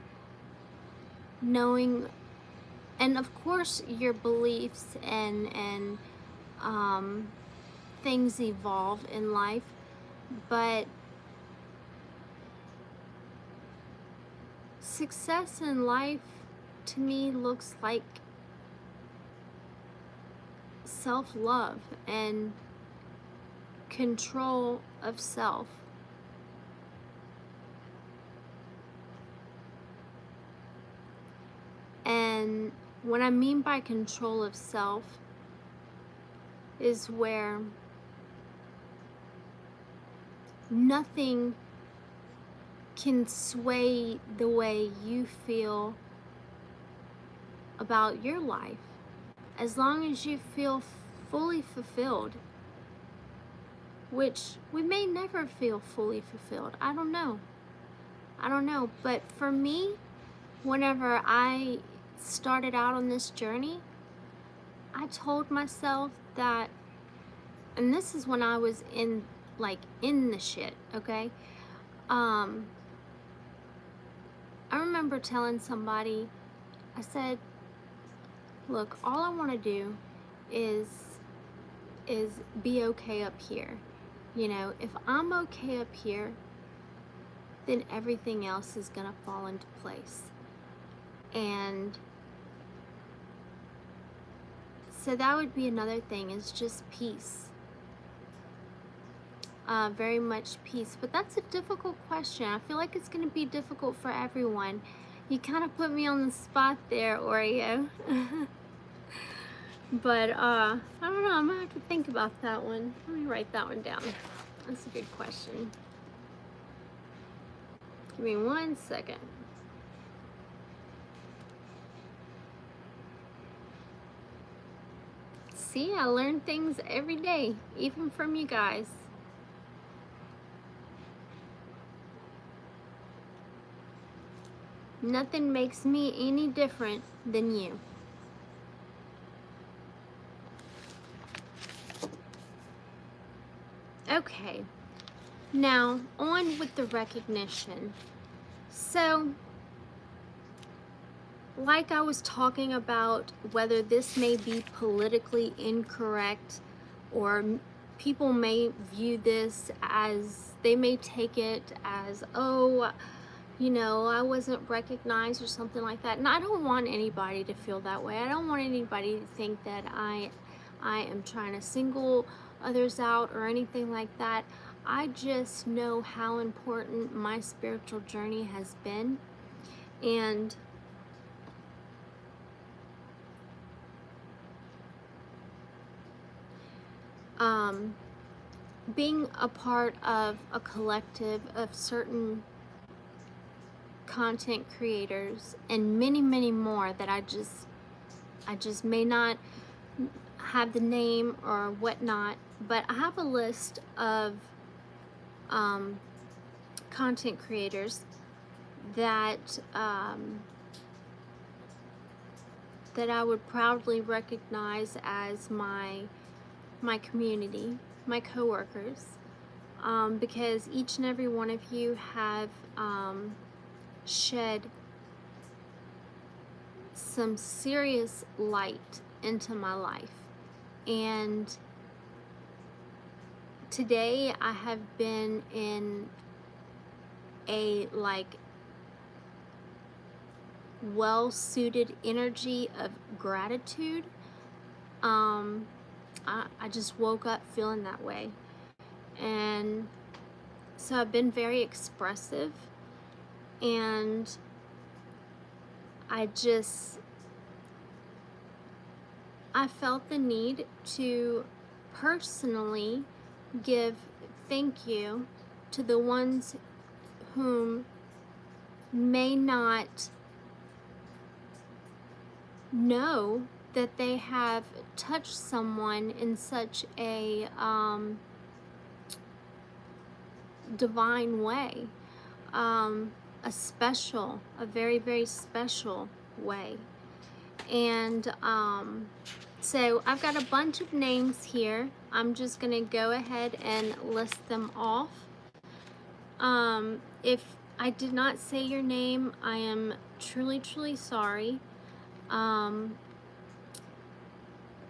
knowing, and of course your beliefs and things evolve in life, but success in life to me looks like self-love and control of self. And what I mean by control of self is where nothing can sway the way you feel about your life. As long as you feel fully fulfilled, which we may never feel fully fulfilled. I don't know. But for me, whenever I started out on this journey, I told myself that, and this is when I was in the shit, okay? I remember telling somebody, I said, look, all I want to do is be okay up here. You know, if I'm okay up here, then everything else is gonna fall into place. And so that would be another thing, is just peace. Very much peace. But that's a difficult question. I feel like it's gonna be difficult for everyone. You kind of put me on the spot there, Oreo. But I don't know, I'm gonna have to think about that one. Let me write that one down. That's a good question. Give me 1 second. See, I learn things every day, even from you guys. Nothing makes me any different than you. Okay, now on with the recognition. So, like I was talking about, whether this may be politically incorrect, or people may view this as, they may take it as, oh, you know, I wasn't recognized or something like that. And I don't want anybody to feel that way. I don't want anybody to think that I am trying to single others out or anything like that. I just know how important my spiritual journey has been. And being a part of a collective of certain content creators and many, many more that I just may not have the name or whatnot, but I have a list of content creators that that I would proudly recognize as my community, my coworkers, because each and every one of you have shed some serious light into my life. And today I have been in a well-suited energy of gratitude. I just woke up feeling that way. And so I've been very expressive, and I felt the need to personally give thank you to the ones whom may not know that they have touched someone in such a divine way, a very, very special way. And so I've got a bunch of names here. I'm just gonna go ahead and list them off. If I did not say your name, I am truly, truly sorry.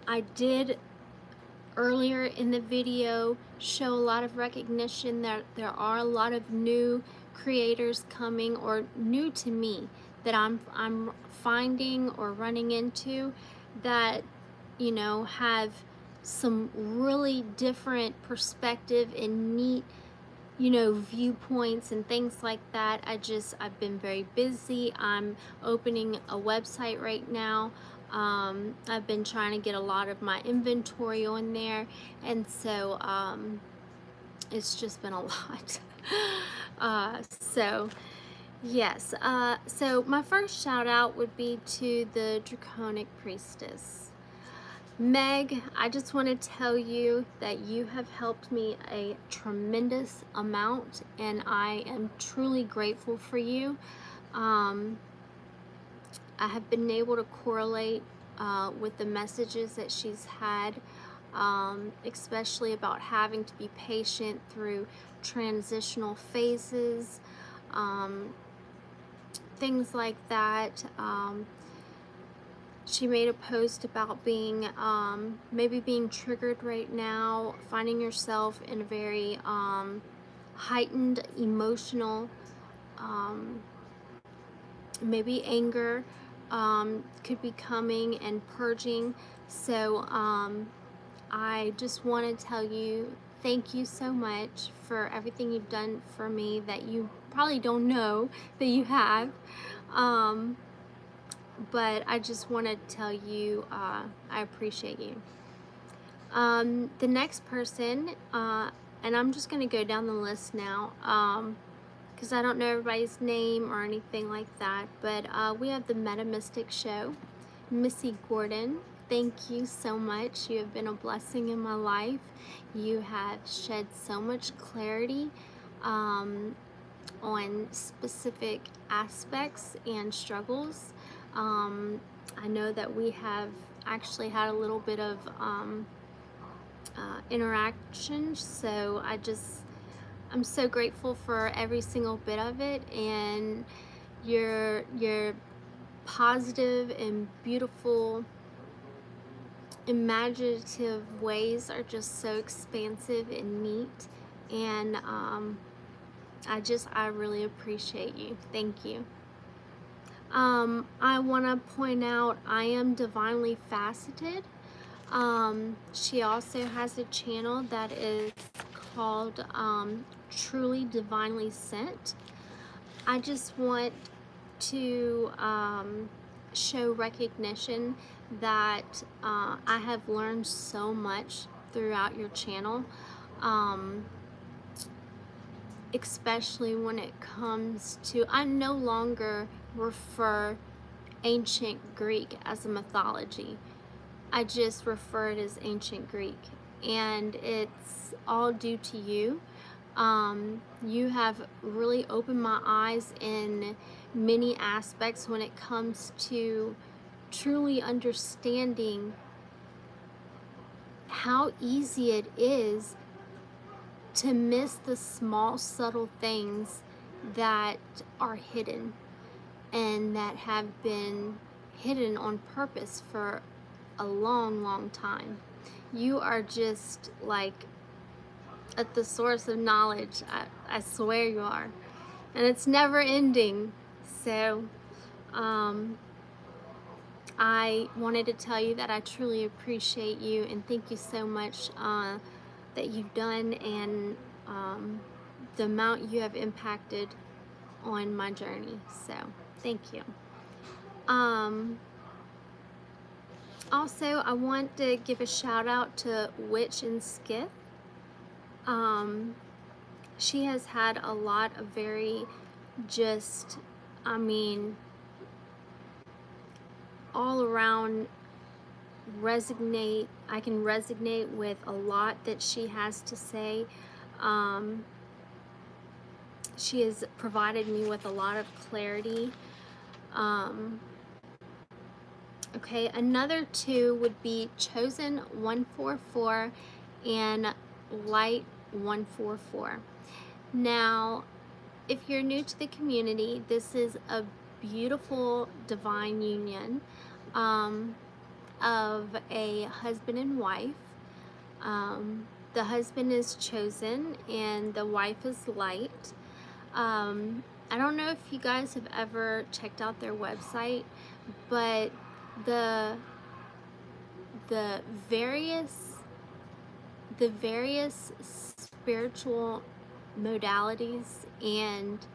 I did earlier in the video show a lot of recognition that there are a lot of new creators coming, or new to me, that I'm finding or running into, that, you know, have some really different perspective and neat, viewpoints and things like that. I've been very busy. I'm opening a website right now. I've been trying to get a lot of my inventory on there, and so it's just been a lot. So yes, so my first shout out would be to the Draconic Priestess. Meg, I just want to tell you that you have helped me a tremendous amount, and I am truly grateful for you. I have been able to correlate with the messages that she's had, especially about having to be patient through transitional phases, things like that. She made a post about being maybe being triggered right now, finding yourself in a very heightened emotional, maybe anger could be coming and purging. So I just want to tell you thank you so much for everything you've done for me that you probably don't know that you have. But I just want to tell you I appreciate you. The next person, and I'm just going to go down the list now because I don't know everybody's name or anything like that, but we have the Meta Mystic Show. Missy Gordon, thank you so much. You have been a blessing in my life. You have shed so much clarity on specific aspects and struggles. I know that we have actually had a little bit of interaction, so I'm so grateful for every single bit of it, and your positive and beautiful imaginative ways are just so expansive and neat, and I really appreciate you. Thank you. I want to point out I am divinely faceted. She also has a channel that is called Truly Divinely Sent. I just want to show recognition that I have learned so much throughout your channel, especially when it comes to, I no longer refer ancient Greek as a mythology. I just refer it as ancient Greek, and it's all due to you. You have really opened my eyes in many aspects when it comes to truly understanding how easy it is to miss the small, subtle things that are hidden and that have been hidden on purpose for a long, long time. You are just like at the source of knowledge. I swear you are. And it's never ending. So I wanted to tell you that I truly appreciate you and thank you so much that you've done, and the amount you have impacted on my journey. So thank you. Also, I want to give a shout out to Witch and Skith. She has had a lot of very just, all around I can resonate with a lot that she has to say. She has provided me with a lot of clarity. Okay, another two would be Chosen 144 and Light 144. Now, if you're new to the community, this is a beautiful divine union of a husband and wife. The husband is Chosen and the wife is Light. I don't know if you guys have ever checked out their website, but the various the various spiritual modalities and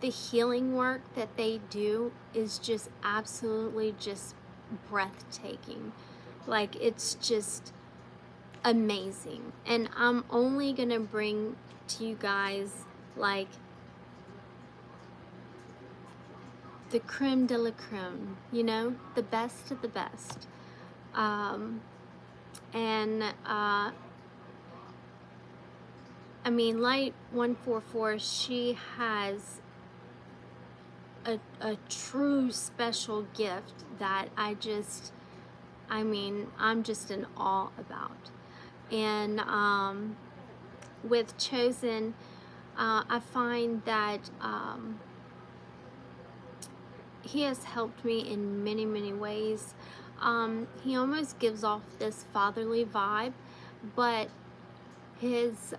the healing work that they do is just absolutely just breathtaking. Like, it's just amazing. And I'm only gonna bring to you guys like the creme de la creme, you know, the best of the best. And I mean, Light 144, she has a true special gift that I mean, I'm just in awe about. And with Chosen, I find that he has helped me in many, many ways. He almost gives off this fatherly vibe, but his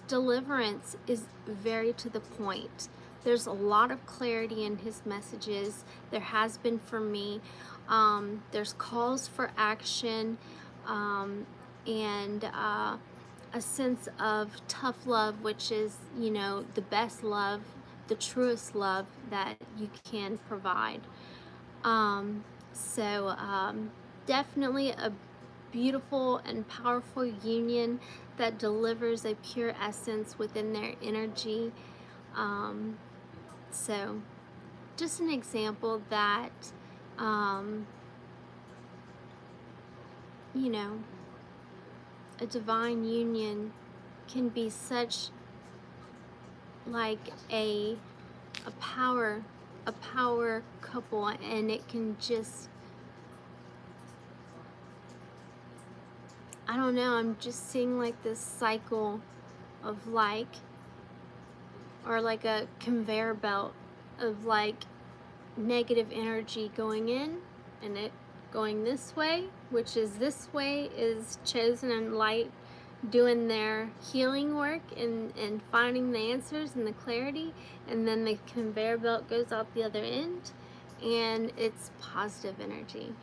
deliverance is very to the point. There's a lot of clarity in his messages. There has been for me. There's calls for action, and a sense of tough love, which is, you know, the best love, the truest love that you can provide. Definitely a beautiful and powerful union that delivers a pure essence within their energy. So just an example that, you know, a divine union can be such like a power couple, and it can just, I don't know, I'm just seeing like this cycle of like, or like a conveyor belt of like negative energy going in and it going this way, which is this way is Chosen and Light doing their healing work and finding the answers and the clarity, and then the conveyor belt goes out the other end and it's positive energy,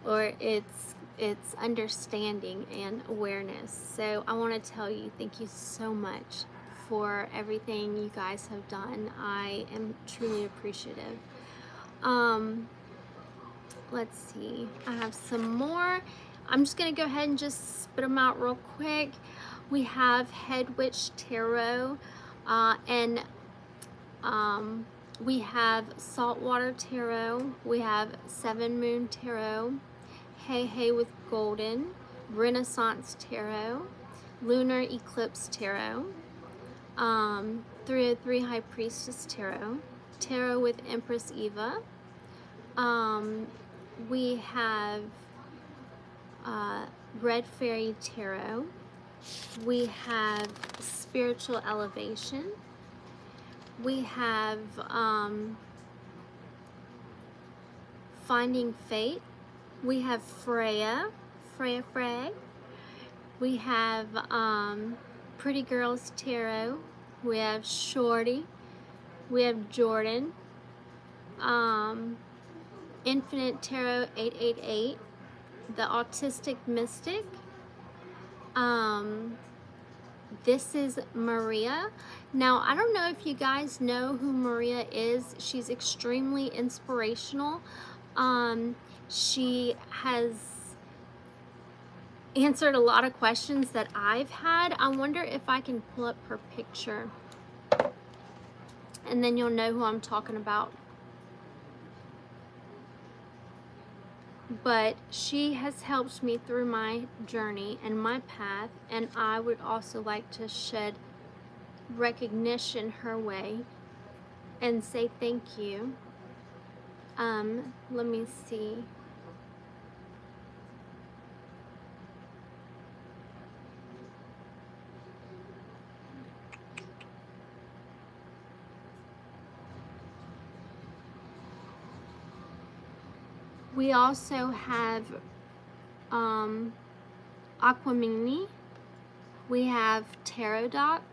or it's understanding and awareness. So I want to tell you, thank you so much for everything you guys have done. I am truly appreciative. Let's see, I have some more. I'm just gonna go ahead and just spit them out real quick. We have Head Witch Tarot, and we have Saltwater Tarot, we have Seven Moon Tarot, Hey with Golden, Renaissance Tarot, Lunar Eclipse Tarot, 303 High Priestess Tarot, Tarot with Empress Eva. We have Red Fairy Tarot. We have Spiritual Elevation. We have Finding Fate. We have Freya. We have Pretty Girls Tarot. We have Shorty. We have Jordan. Infinite Tarot 888. The Autistic Mystic. This is Maria. Now, I don't know if you guys know who Maria is. She's extremely inspirational. She has answered a lot of questions that I've had. I wonder if I can pull up her picture, and then you'll know who I'm talking about. But she has helped me through my journey and my path, and I would also like to shed recognition her way and say thank you. Let me see. We also have Aquamini. We have Tarot Doc.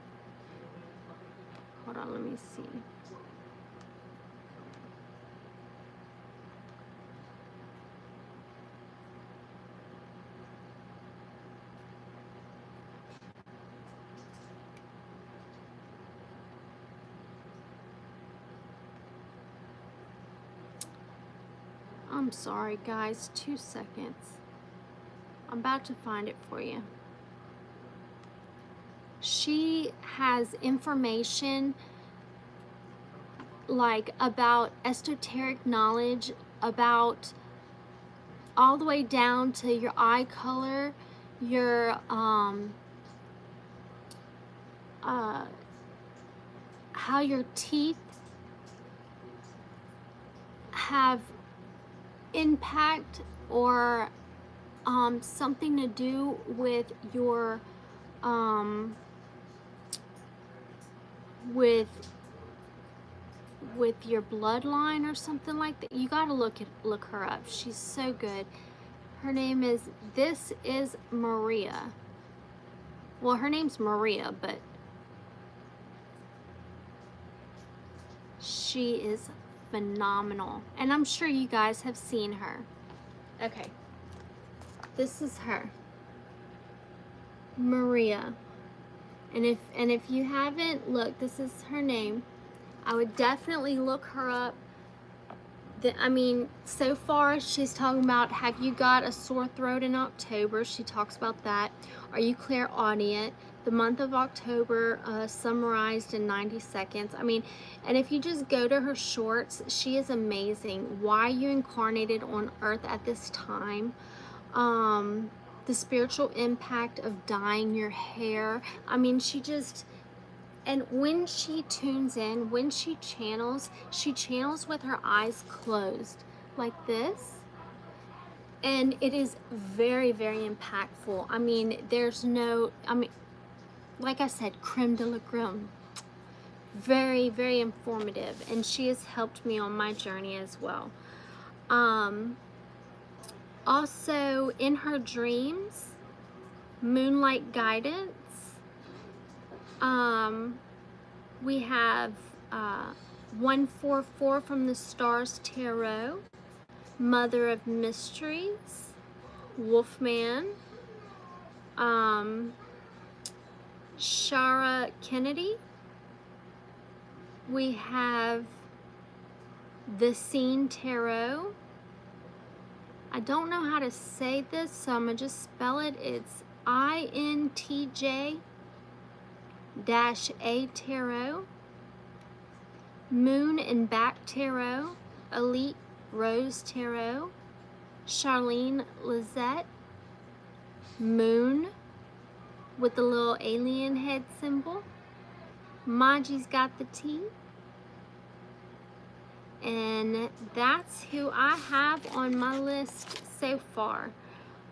Hold on, let me see. I'm sorry, guys. 2 seconds. I'm about to find it for you. She has information like about esoteric knowledge, about all the way down to your eye color, your how your teeth have impact or something to do with your with your bloodline or something like that. You gotta look her up. She's so good. Her name is Maria. Well, her name's Maria, but she is phenomenal. And I'm sure you guys have seen her. Okay. This is her. Maria. And if you haven't, look, this is her name. I would definitely look her up. I mean, so far she's talking about, have you got a sore throat in October? She talks about that. Are you clairaudient? The month of October summarized in 90 seconds. I mean, and if you just go to her shorts, she is amazing. Why you incarnated on earth at this time. The spiritual impact of dyeing your hair. I mean, she just... And when she tunes in, when she channels with her eyes closed, like this. And it is very, very impactful. I mean, there's no, like I said, creme de la creme. Very, very informative. And she has helped me on my journey as well. Also, in her dreams, moonlight guidance. We have 144 from the Stars Tarot, Mother of Mysteries, Wolfman, Shara Kennedy. We have the Scene Tarot. I don't know how to say this, so I'm going to just spell it. It's INTJ-A Tarot, Moon and Back Tarot, Elite Rose Tarot, Charlene Lizette, Moon with the little alien head symbol, Maji's Got the Tea, and that's who I have on my list so far.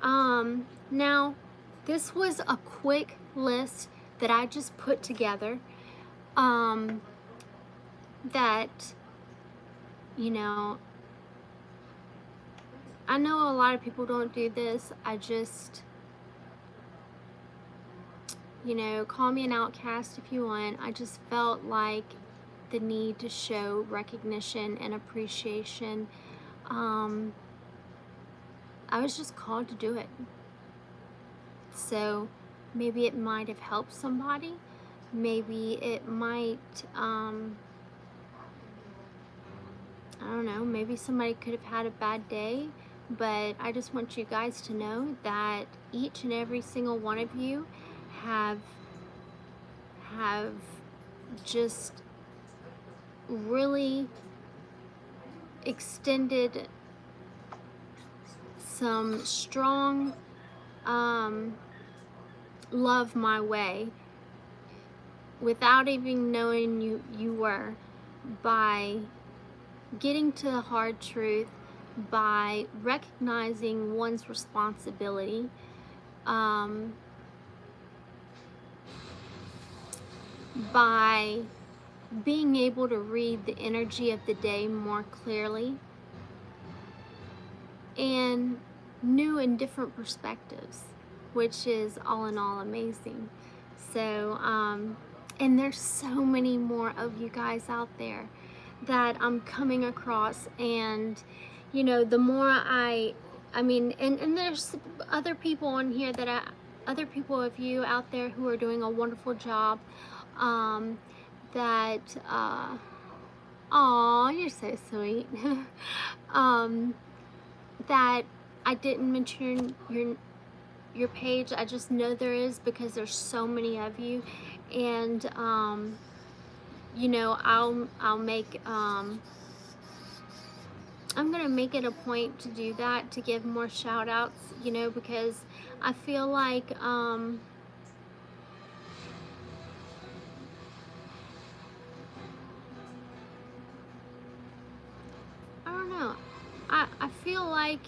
Now, this was a quick list that I just put together, that, you know, I know a lot of people don't do this. I just, you know, call me an outcast if you want. I just felt like the need to show recognition and appreciation. I was just called to do it. So maybe it might have helped somebody. Maybe it might, I don't know, maybe somebody could have had a bad day. But I just want you guys to know that each and every single one of you have just really extended some strong love my way without even knowing you were, by getting to the hard truth, by recognizing one's responsibility, by being able to read the energy of the day more clearly, and new and different perspectives, which is all in all amazing. So, and there's so many more of you guys out there that I'm coming across, and you know, the more I mean, and there's other people on here that other people of you out there who are doing a wonderful job, that aw, you're so sweet. that I didn't mention your page. I just know there is because there's so many of you, and you know, I'll make I'm gonna make it a point to do that, to give more shout outs, you know, because I feel like I don't know. I feel like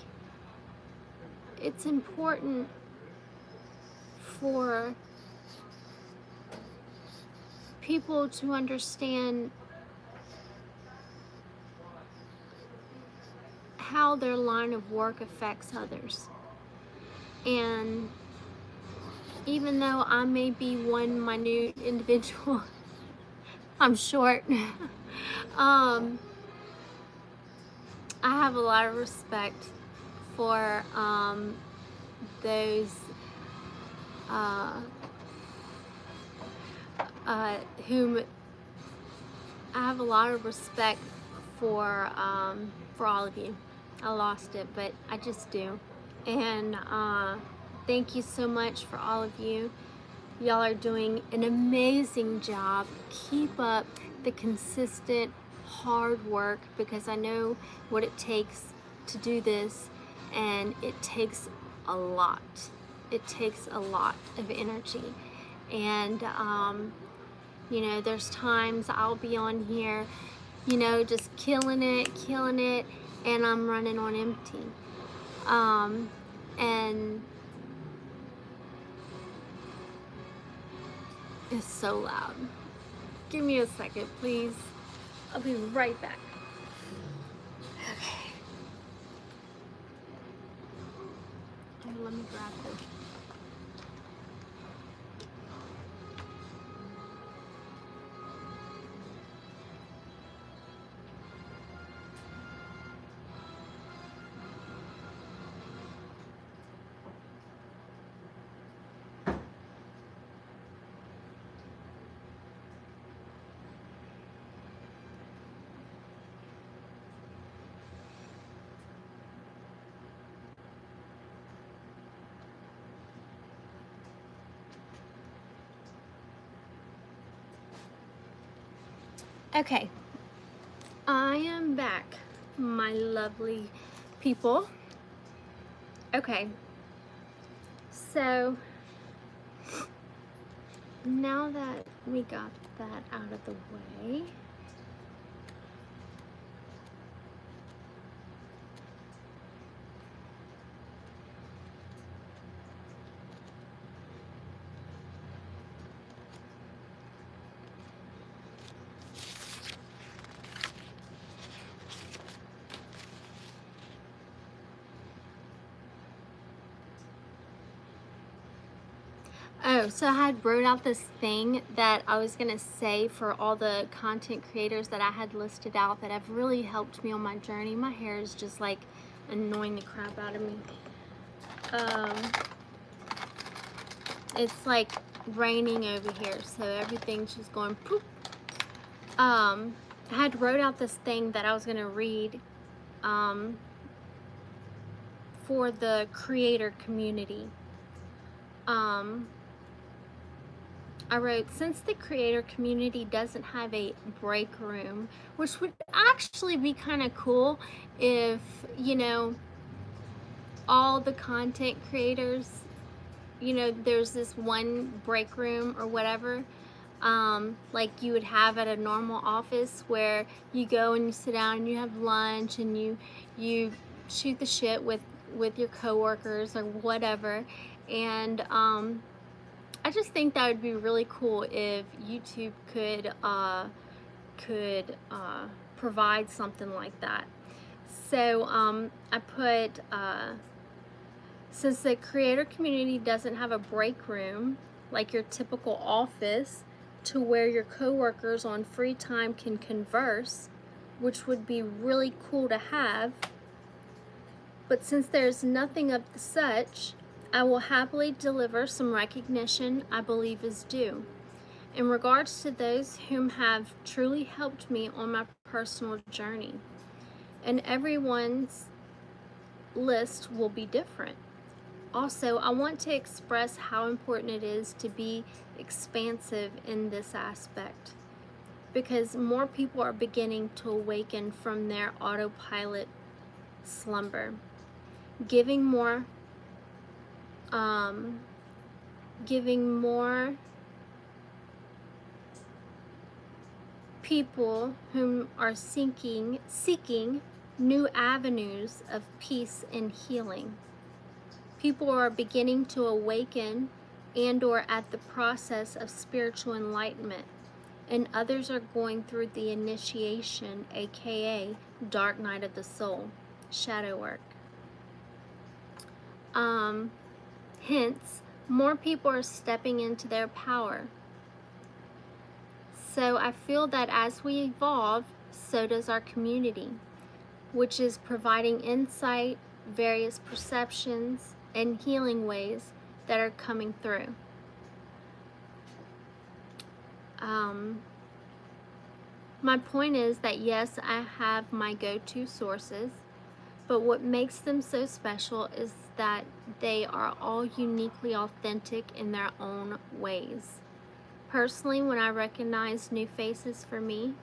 it's important for people to understand how their line of work affects others. And even though I may be one minute individual, I'm short. um, I have a lot of respect for those uh, whom I have a lot of respect for all of you. I lost it, but I just do. And thank you so much for all of you. Y'all are doing an amazing job. Keep up the consistent hard work, because I know what it takes to do this, and it takes a lot. It takes a lot of energy. And you know, there's times I'll be on here, you know, just killing it, and I'm running on empty. And it's so loud. Give me a second, please. I'll be right back. Okay. Oh, let me grab this. Okay, I am back, my lovely people. Okay, so now that we got that out of the way, oh, so I had wrote out this thing that I was gonna say for all the content creators that I had listed out that have really helped me on my journey. My hair is just like annoying the crap out of me. It's like raining over here, so everything's just going poop. I had wrote out this thing that I was gonna read for the creator community. I wrote, since the creator community doesn't have a break room, which would actually be kind of cool if, you know, all the content creators, you know, there's this one break room or whatever, like you would have at a normal office, where you go and you sit down and you have lunch and you shoot the shit with your coworkers or whatever. And I just think that would be really cool if YouTube could provide something like that. So I put, since the creator community doesn't have a break room like your typical office to where your coworkers on free time can converse, which would be really cool to have, but since there's nothing of the such, I will happily deliver some recognition I believe is due. In regards to those whom have truly helped me on my personal journey, and everyone's list will be different. Also, I want to express how important it is to be expansive in this aspect, because more people are beginning to awaken from their autopilot slumber, giving more people whom are seeking new avenues of peace and healing. People are beginning to awaken and or at the process of spiritual enlightenment, and others are going through the initiation, aka dark night of the soul, shadow work. Hence, more people are stepping into their power. So I feel that as we evolve, so does our community, which is providing insight, various perceptions, and healing ways that are coming through. My point is that yes, I have my go-to sources, but what makes them so special is that they are all uniquely authentic in their own ways. Personally, when I recognize new faces for me,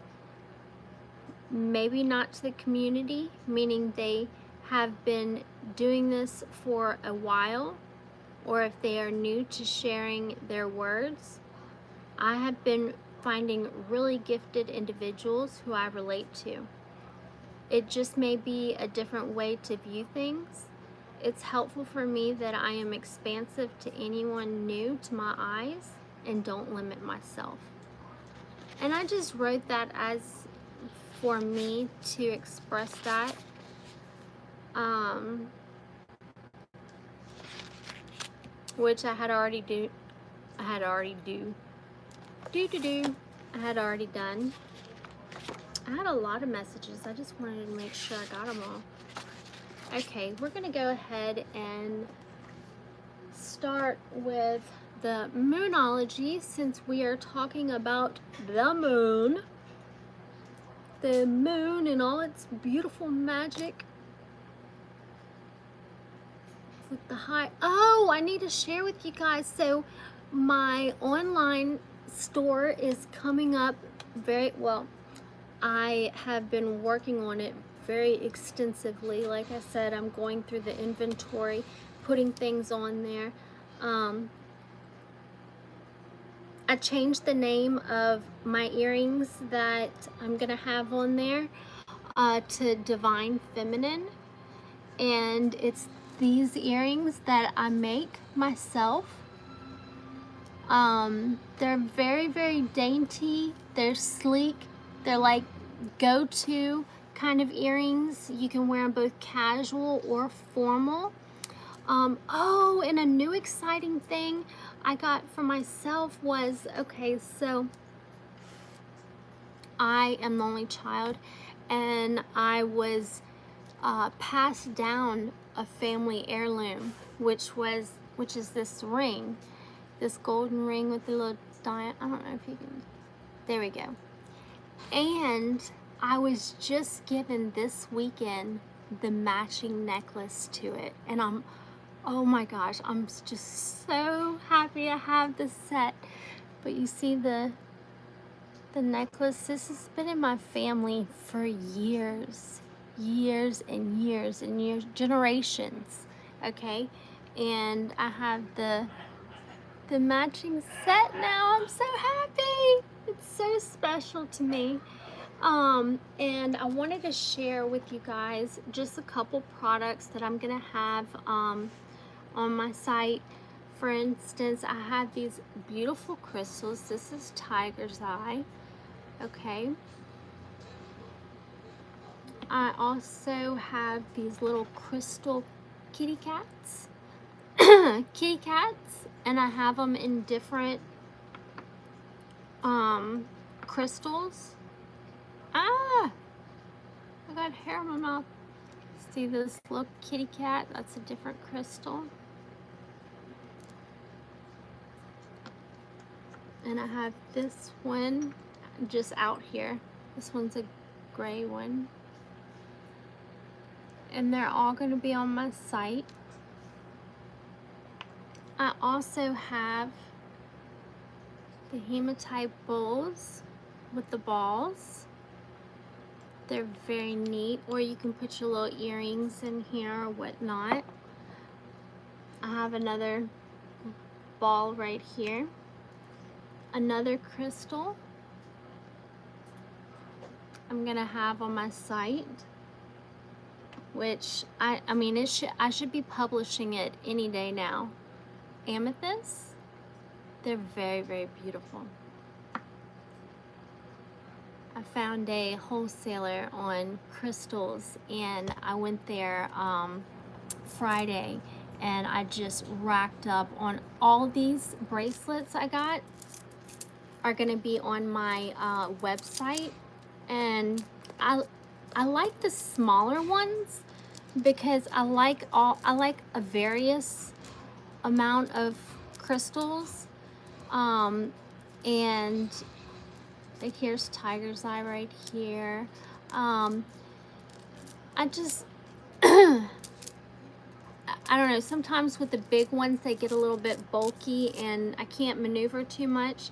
maybe not to the community, meaning they have been doing this for a while, or if they are new to sharing their words, I have been finding really gifted individuals who I relate to. It just may be a different way to view things. It's helpful for me that I am expansive to anyone new to my eyes and don't limit myself. And I just wrote that as for me to express that. Which I had already done. I had a lot of messages. I just wanted to make sure I got them all. Okay, we're going to go ahead and start with the moonology, since we are talking about the moon. The moon and all its beautiful magic. With the high... Oh, I need to share with you guys. So my online store is coming up very well. I have been working on it very extensively. Like I said, I'm going through the inventory, putting things on there. I changed the name of my earrings that I'm gonna have on there to Divine Feminine, and it's these earrings that I make myself. They're very, very dainty. They're sleek. They're like go-to kind of earrings. You can wear them both casual or formal. Oh, and a new exciting thing I got for myself was, okay, so I am the only child, and I was passed down a family heirloom, which is this ring, this golden ring with the little diamond. I don't know if you can. There we go. And I was just given this weekend the matching necklace to it, and oh my gosh, I'm just so happy I have this set. But you see the necklace, this has been in my family for years and years and years, generations, okay? And I have the matching set now. I'm so happy. It's so special to me. And I wanted to share with you guys just a couple products that I'm gonna have on my site. For instance, I have these beautiful crystals. This is Tiger's Eye, okay? I also have these little crystal kitty cats, and I have them in different crystals. I got hair in my mouth. See this little kitty cat? That's a different crystal. And I have this one just out here. This one's a gray one. and they're all going to be on my site. I also have the hematite bowls with the balls. They're very neat, or you can put your little earrings in here or whatnot. I have another ball right here. Another crystal I'm gonna have on my site, which I mean I should be publishing it any day now. Amethyst. They're very, very beautiful. I found a wholesaler on crystals, and I went there Friday, and I just racked up on all these bracelets I got are gonna be on my website, and I like the smaller ones because I like a various amount of crystals, and like here's tiger's eye right here. I just I don't know, sometimes with the big ones they get a little bit bulky and I can't maneuver too much,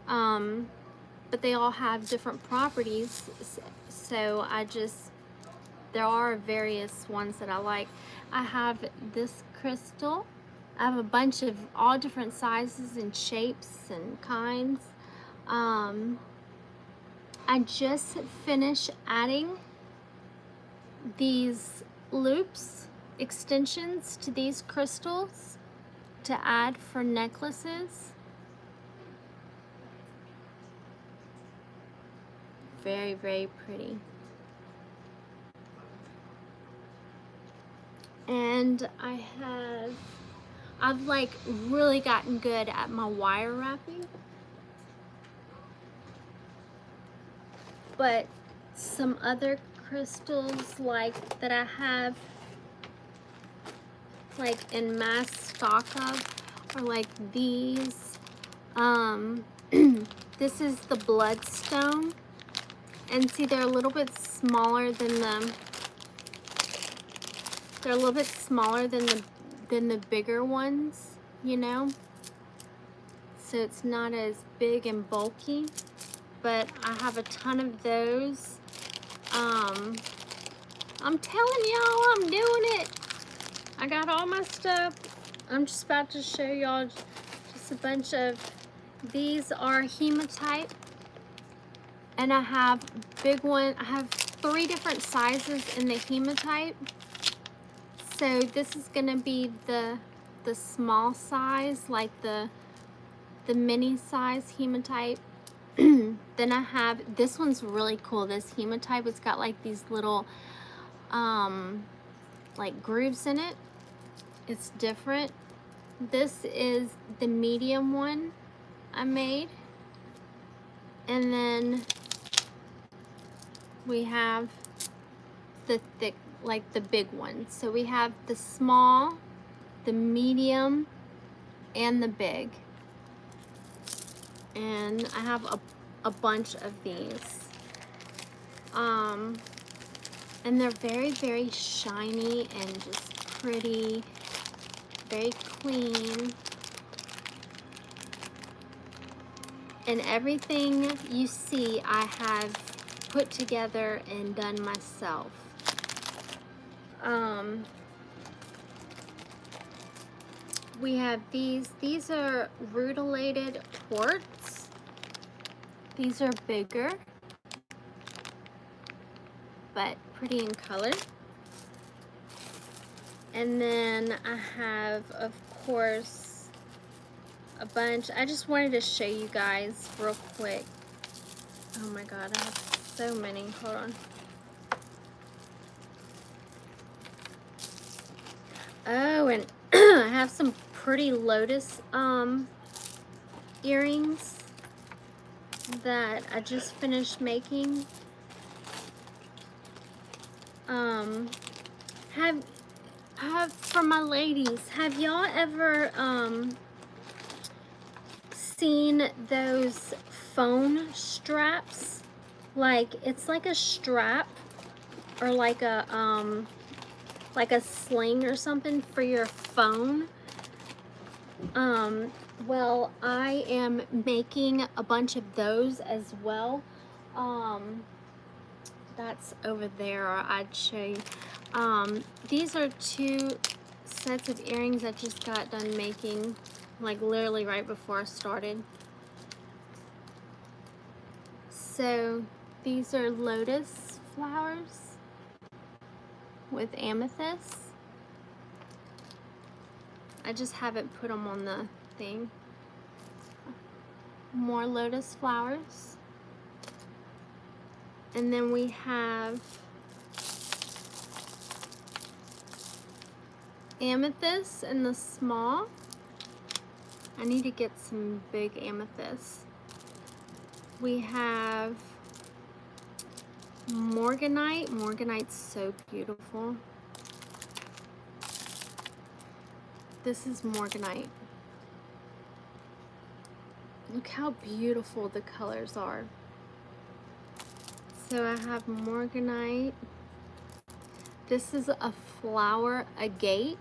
but they all have different properties, so there are various ones that I like. I have this crystal. I have a bunch of all different sizes and shapes and kinds. I just finished adding these loops, extensions to these crystals to add for necklaces. Very, very pretty. And I've like really gotten good at my wire wrapping. But some other crystals like that I have like in mass stock of are like these. This is the bloodstone, and see they're a little bit smaller than the bigger ones, you know, so it's not as big and bulky, but I have a ton of those. I'm telling y'all, I'm doing it. I got all my stuff. I'm just about to show y'all just a bunch of, these are hematite, and I have big one. I have 3 different sizes in the hematite. So this is gonna be the small size, like the mini size hematite. Then I have, this one's really cool. This hematite, it's got like these little like grooves in it. It's different. This is the medium one I made. And then we have the thick, like the big one. So we have the small, the medium, and the big. And I have a bunch of these. And they're very, very shiny and just pretty, very clean. And everything you see I have put together and done myself. We have these are rutilated quartz. These are bigger, but pretty in color. And then I have, of course, a bunch. I just wanted to show you guys real quick. Oh my God, I have so many. Hold on. Oh, and I have some pretty lotus earrings that I just finished making. Have for my ladies, have y'all ever seen those phone straps? Like, it's like a strap or like a like a sling or something for your phone. Well, I am making a bunch of those as well. That's over there, I'd show you. These are 2 sets of earrings I just got done making, like literally right before I started. So these are lotus flowers with amethyst. I just haven't put them on the thing. More lotus flowers. And then we have amethyst in the small. I need to get some big amethyst. We have morganite. Morganite's so beautiful. This is morganite. Look how beautiful the colors are. So I have morganite. This is a flower agate.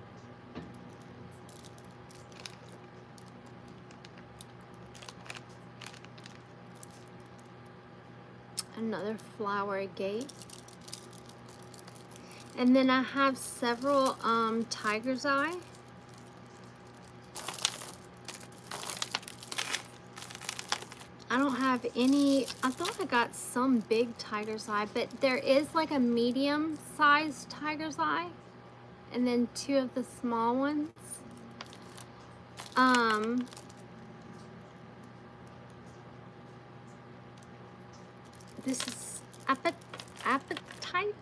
Another flower agate. And then I have several tiger's eye. I don't have any, I thought I got some big tiger's eye, but there is like a medium sized tiger's eye and then 2 of the small ones. This is appetite.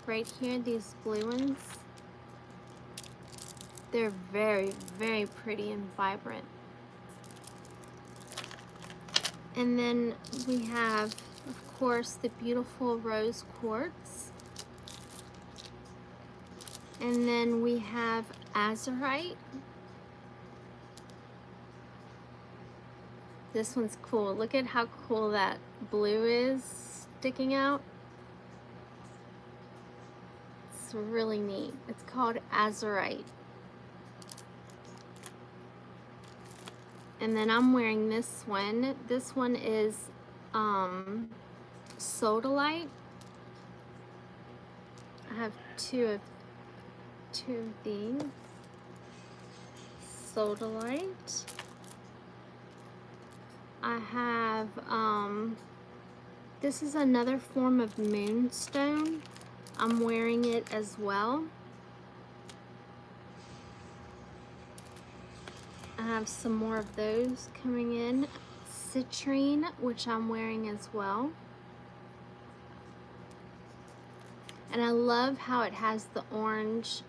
Right here, these blue ones. They're very, very pretty and vibrant. And then we have, of course, the beautiful rose quartz. And then we have azurite. This one's cool. Look at how cool that blue is sticking out. It's really neat. It's called azurite. And then I'm wearing this one. This one is sodalite. I have two of these. Sodalite. I have this is another form of moonstone. I'm wearing it as well. I have some more of those coming in. Citrine, which I'm wearing as well. And I love how it has the orange,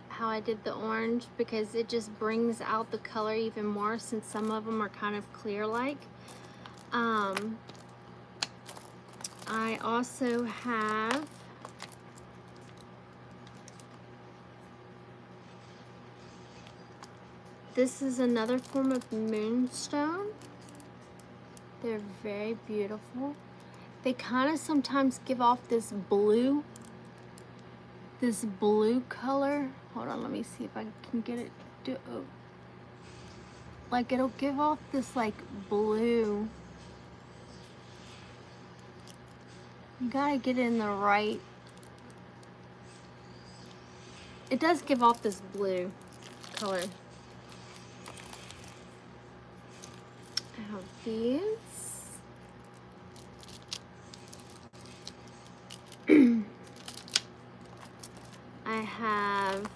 how I did the orange, because it just brings out the color even more since some of them are kind of clear like. I also have this is another form of moonstone. They're very beautiful. They kind of sometimes give off this blue color. Hold on, let me see if I can get it to, like it'll give off this like blue. You gotta get it in the right. It does give off this blue color. I have these. I have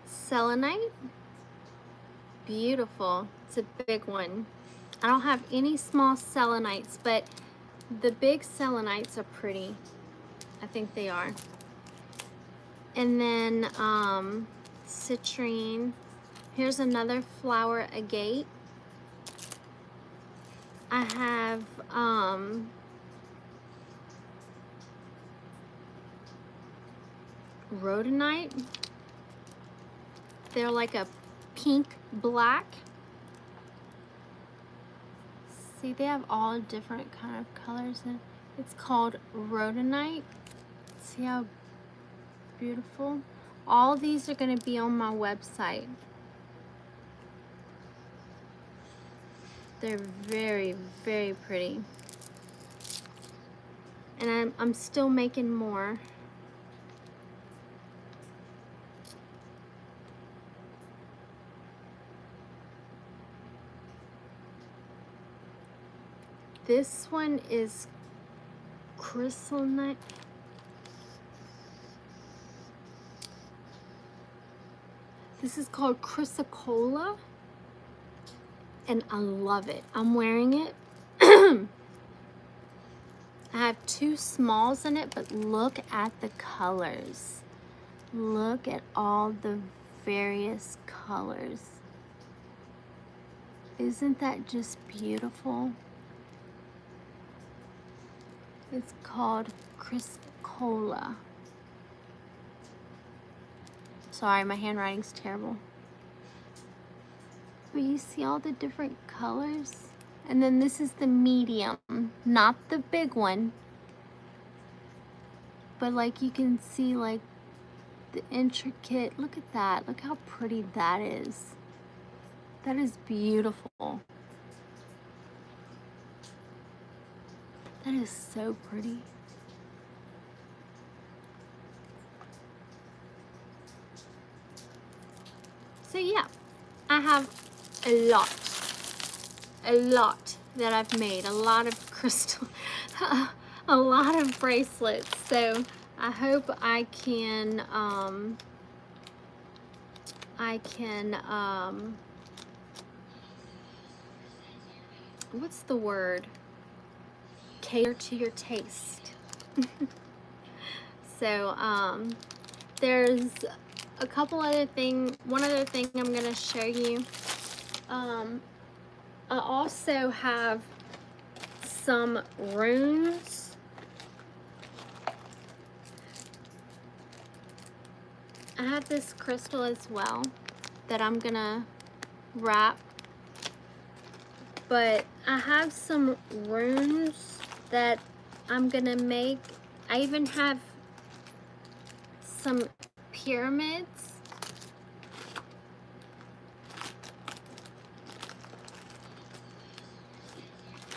selenite. Beautiful. It's a big one. I don't have any small selenites, but the big selenites are pretty. I think they are. And then citrine. Here's another flower agate. I have rhodonite. They're like a pink black. See, they have all different kind of colors in it. It's called rhodonite. See how beautiful? All these are going to be on my website. They're very, very pretty. And I'm still making more. This one is chrysolite. This is called chrysocolla, and I love it. I'm wearing it. I have 2 smalls in it, but look at the colors. Look at all the various colors. Isn't that just beautiful? It's called chrysocolla. Sorry, my handwriting's terrible. But you see all the different colors? And then this is the medium, not the big one. But like you can see like the intricate, look at that. Look how pretty that is. That is beautiful. That is so pretty. So yeah, I have a lot that I've made, a lot of crystal, a lot of bracelets. So I hope I can, what's the word? Cater to your taste. So there's a couple other things. One other thing I'm going to show you. I also have some runes. I have this crystal as well that I'm going to wrap. But I have some runes that I'm going to make. I even have some pyramids.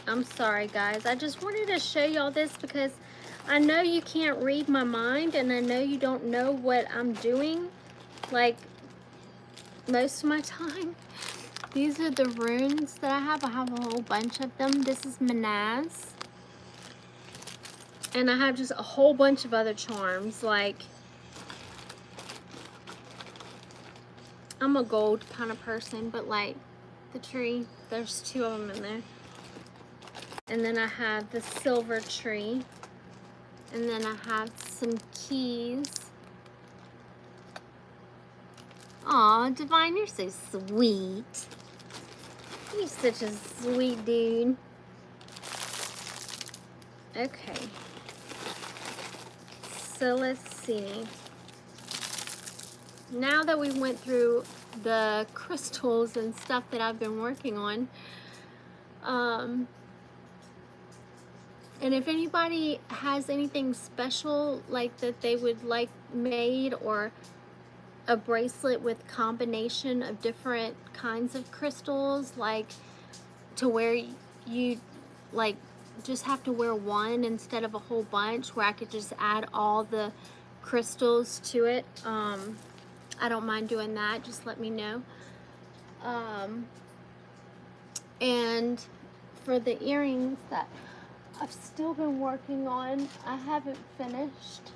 I'm sorry guys, I just wanted to show y'all this because I know you can't read my mind, and I know you don't know what I'm doing like most of my time. These are the runes that I have. I have a whole bunch of them. This is Manaz. And I have just a whole bunch of other charms. Like, I'm a gold kind of person, but like the tree, there's 2 of them in there. And then I have the silver tree. And then I have some keys. Aw, Divine, you're so sweet. You're such a sweet dude. Okay. So let's see. Now that we went through the crystals and stuff that I've been working on, and if anybody has anything special like that they would like made, or a bracelet with combination of different kinds of crystals, like to where you like just have to wear one instead of a whole bunch, where I could just add all the crystals to it, I don't mind doing that. Just let me know. And for the earrings that I've still been working on, I haven't finished.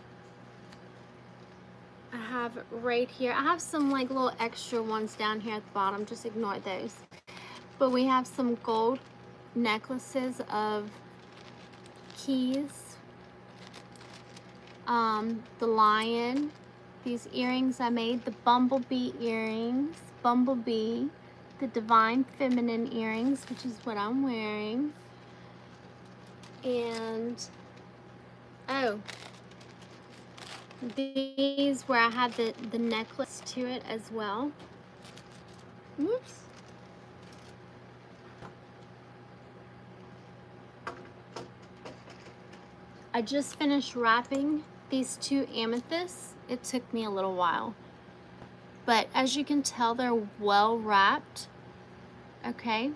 I have right here. I have some like little extra ones down here at the bottom. Just ignore those. But we have some gold necklaces of keys. The lion. These earrings I made. The bumblebee earrings. Bumblebee. The divine feminine earrings, which is what I'm wearing. And oh, these where I have the necklace to it as well. Whoops. I just finished wrapping these 2 amethysts. It took me a little while, but as you can tell, they're well wrapped. Okay,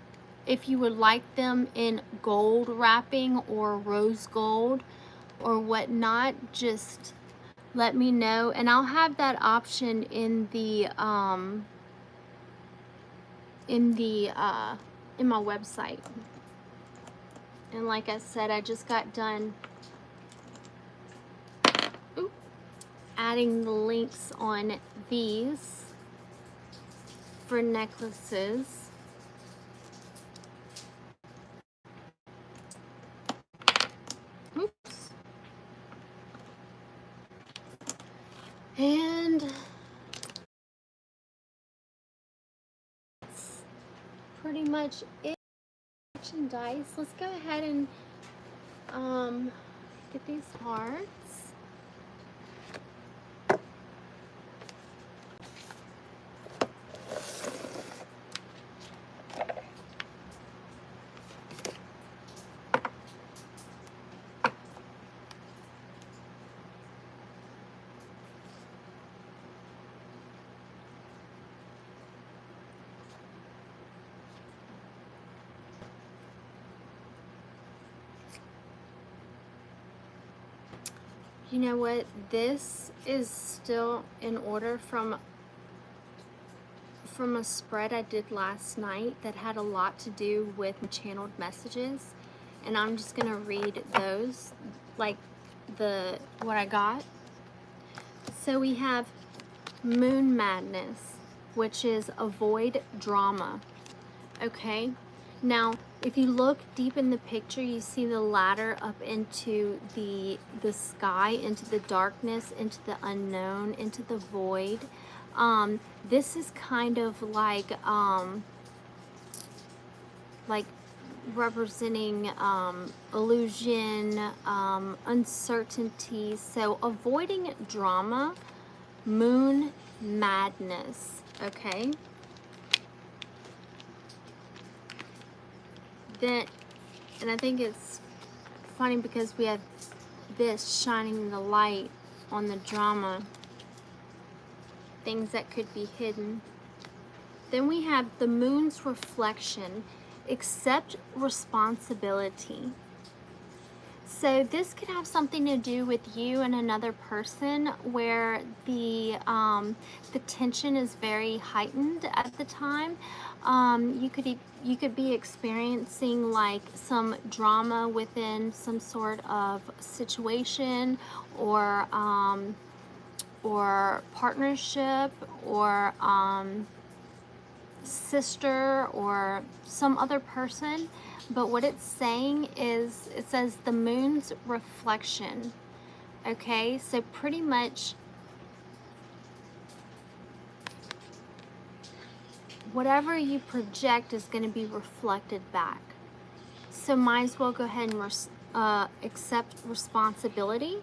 if you would like them in gold wrapping or rose gold or whatnot, just let me know, and I'll have that option in the in my website. And like I said, I just got done adding the links on these for necklaces. Oops. And that's pretty much it. Merchandise. Let's go ahead and get these hearts. You know what? This is still in order from a spread I did last night that had a lot to do with channeled messages, and I'm just gonna read those, like what I got. So we have Moon Madness, which is avoid drama. Okay, now if you look deep in the picture, you see the ladder up into the sky, into the darkness, into the unknown, into the void. This is kind of like representing illusion, uncertainty. So avoiding drama, Moon Madness. Okay. Then, and I think it's funny because we have this shining the light on the drama, things that could be hidden. Then we have the moon's reflection, accept responsibility. So this could have something to do with you and another person where the tension is very heightened at the time. You could be experiencing like some drama within some sort of situation or partnership or sister or some other person. But what it's saying is, it says the moon's reflection. Okay, so pretty much whatever you project is going to be reflected back. So might as well go ahead and accept responsibility.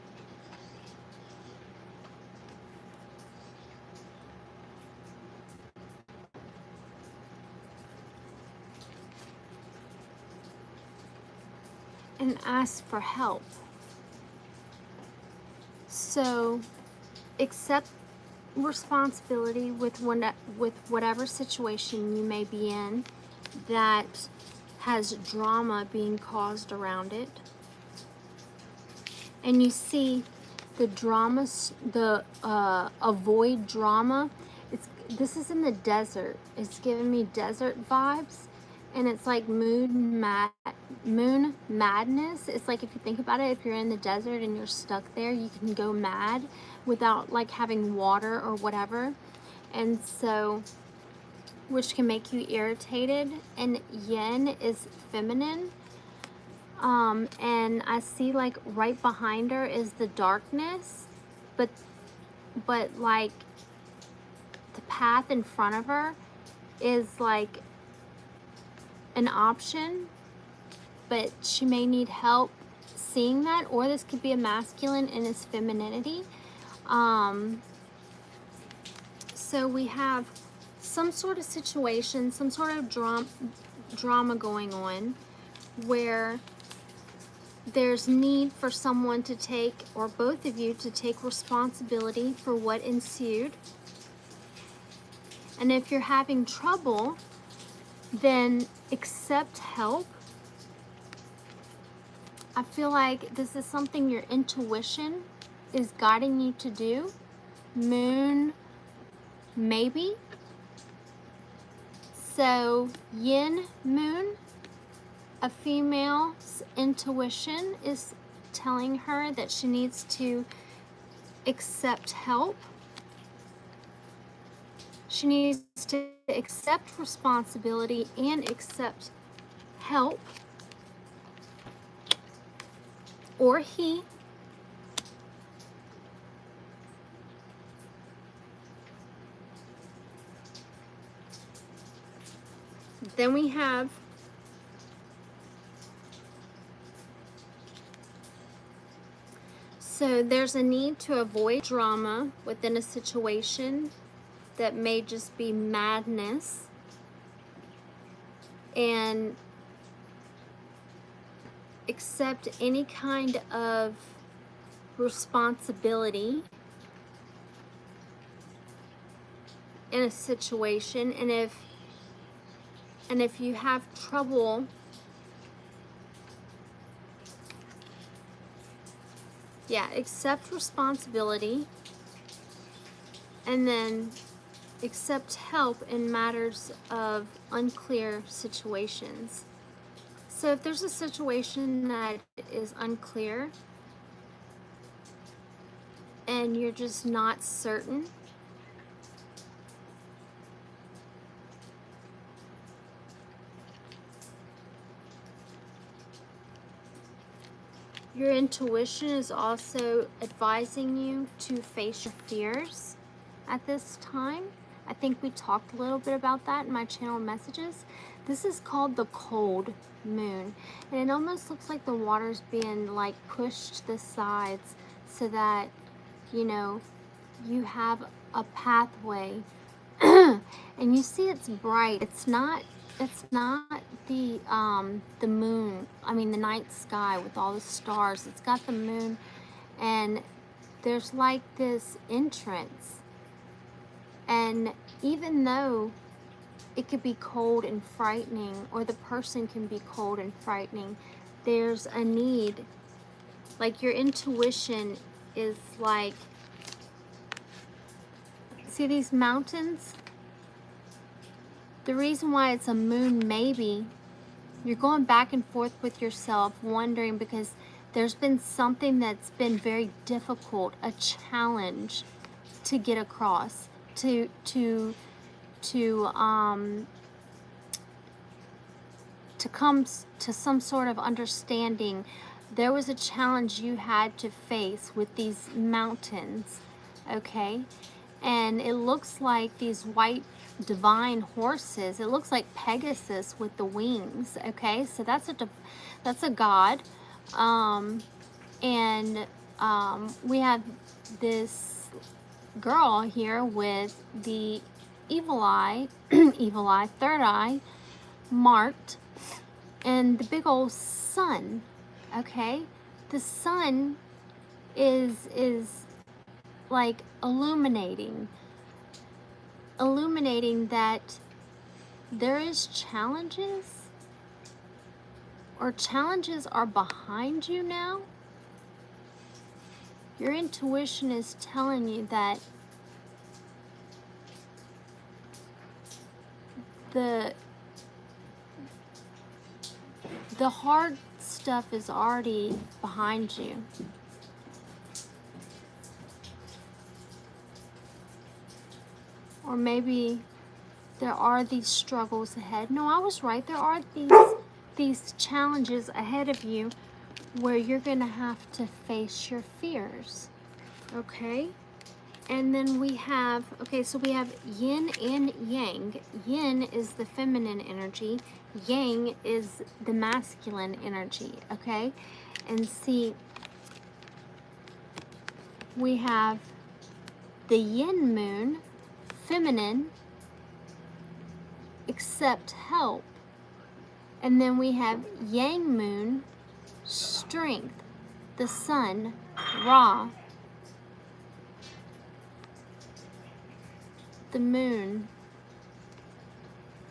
And ask for help. So accept responsibility with whatever situation you may be in that has drama being caused around it. And you see the dramas, avoid drama. This is in the desert. It's giving me desert vibes. And it's like moon madness. It's like, if you think about it, if you're in the desert and you're stuck there, you can go mad without like having water or whatever. And so, which can make you irritated. And yin is feminine. And I see like right behind her is the darkness, but like the path in front of her is like an option, but she may need help seeing that, or this could be a masculine in its femininity. So we have some sort of situation, some sort of drama going on where there's need for someone to take, or both of you to take responsibility for what ensued. And if you're having trouble, then accept help. I feel like this is something your intuition is guiding you to do. Moon, maybe. So yin moon, a female's intuition is telling her that she needs to accept help. She needs to accept responsibility and accept help. Or he. Then we have so there's a need to avoid drama within a situation that may just be madness, and accept any kind of responsibility in a situation. And if you have trouble, accept responsibility, and then accept help in matters of unclear situations. So if there's a situation that is unclear and you're just not certain, your intuition is also advising you to face your fears at this time. I think we talked a little bit about that in my channel messages. This is called the cold moon, and it almost looks like the water's being like pushed to the sides so that, you know, you have a pathway. And you see it's bright. It's not the moon, I mean the night sky with all the stars. It's got the moon, and there's like this entrance. And even though it could be cold and frightening, or the person can be cold and frightening, there's a need. Like your intuition is like, see these mountains? The reason why it's a moon maybe, you're going back and forth with yourself, wondering because there's been something that's been very difficult, a challenge to get across, to come to some sort of understanding. There was a challenge you had to face with these mountains, okay? And it looks like these white divine horses. It looks like Pegasus with the wings, okay? So that's a god. We have this girl here with the evil eye, evil eye, third eye marked, and the big old sun, okay? The sun is like illuminating that there is challenges, or challenges are behind you now. Your intuition is telling you that the hard stuff is already behind you. Or maybe there are these struggles ahead. No, I was right. There are these challenges ahead of you where you're going to have to face your fears. Okay? And then we have, so we have yin and yang. Yin is the feminine energy. Yang is the masculine energy. Okay? And see, we have the yin moon, feminine, accept help. And then we have yang moon, strength, the sun, Ra, the moon,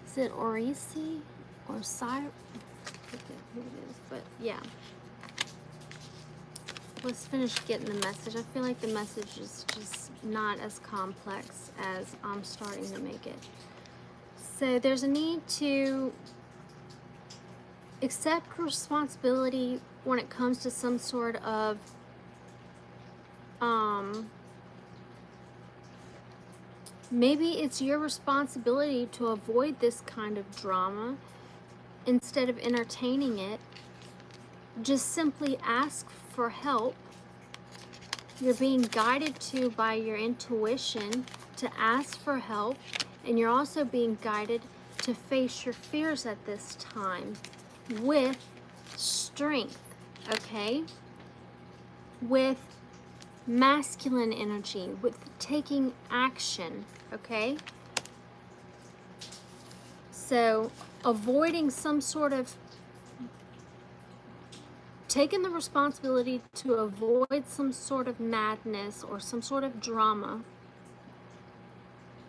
is it Orisi or Cyrus? I forget who it is, but yeah. Let's finish getting the message. I feel like the message is just not as complex as I'm starting to make it. So there's a need to accept responsibility when it comes to some sort of maybe it's your responsibility to avoid this kind of drama instead of entertaining it. Just simply ask for help. You're being guided to by your intuition to ask for help, and you're also being guided to face your fears at this time with strength, okay? With masculine energy, with taking action, okay? So avoiding some sort of taking the responsibility to avoid some sort of madness or some sort of drama,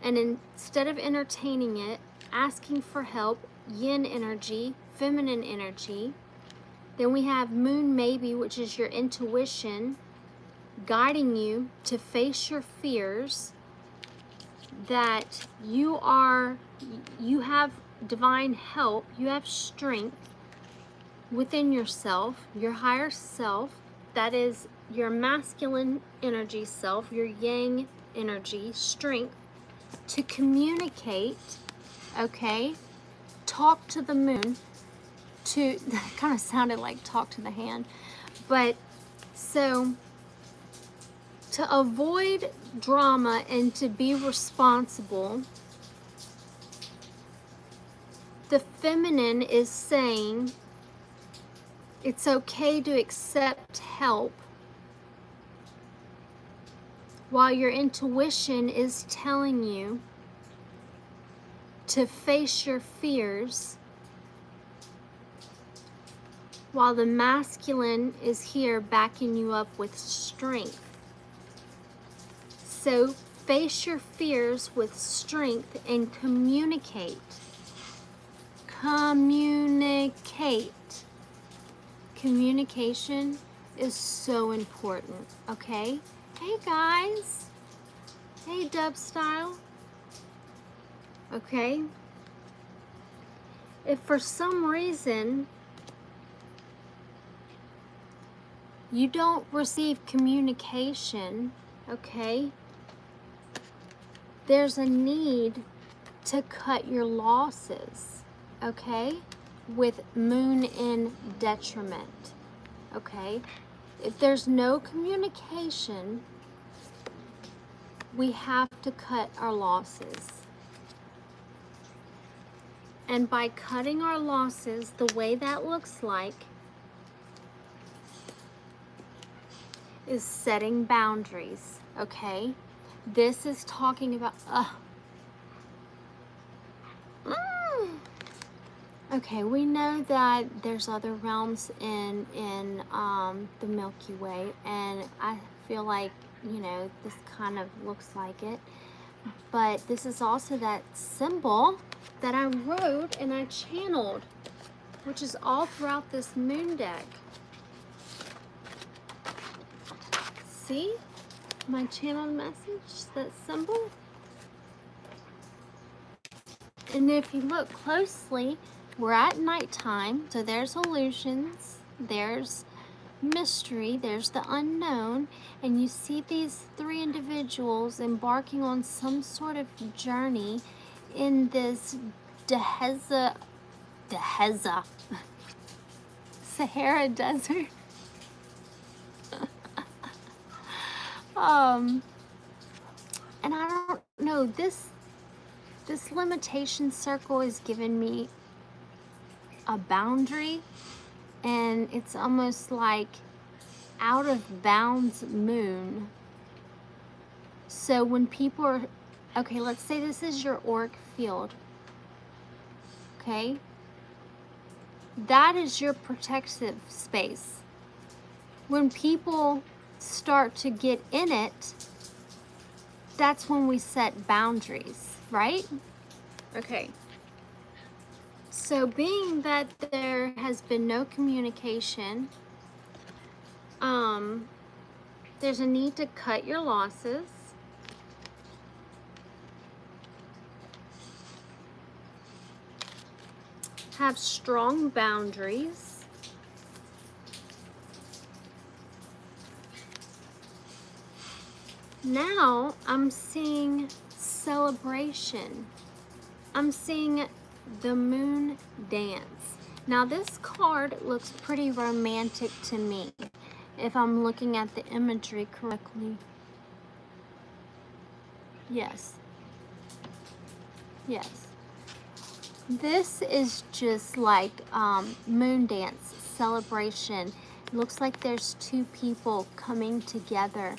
and instead of entertaining it, asking for help, yin energy, feminine energy. Then we have moon maybe, which is your intuition guiding you to face your fears, that you have divine help, you have strength within yourself, your higher self, that is your masculine energy self, your yang energy, strength, to communicate, okay? Talk to the moon, to, that kind of sounded like talk to the hand, but so to avoid drama and to be responsible, the feminine is saying it's okay to accept help, while your intuition is telling you to face your fears, while the masculine is here backing you up with strength. So face your fears with strength and communicate. Communicate. Communication is so important, okay? Hey guys. Hey Dub Style. Okay? If for some reason you don't receive communication, okay, there's a need to cut your losses, okay, with moon in detriment, okay? If there's no communication, we have to cut our losses. And by cutting our losses, the way that looks like is setting boundaries, okay? This is talking about, okay, we know that there's other realms in the Milky Way, and I feel like, you know, this kind of looks like it. But this is also that symbol that I wrote and I channeled, which is all throughout this moon deck. See my channeled message, that symbol? And if you look closely, we're at nighttime, so there's illusions, there's mystery, there's the unknown, and you see these three individuals embarking on some sort of journey in this Sahara Desert. And I don't know, this limitation circle is giving me a boundary, and it's almost like out of bounds moon. So when people are, okay, let's say this is your auric field, okay? that is your protective space. When people start to get in it, that's when we set boundaries, right? Okay. So being that there has been no communication, there's a need to cut your losses. Have strong boundaries. Now I'm seeing celebration. I'm seeing the moon dance. Now this card looks pretty romantic to me, if I'm looking at the imagery correctly. Yes. Yes. This is just like moon dance celebration. It looks like there's two people coming together.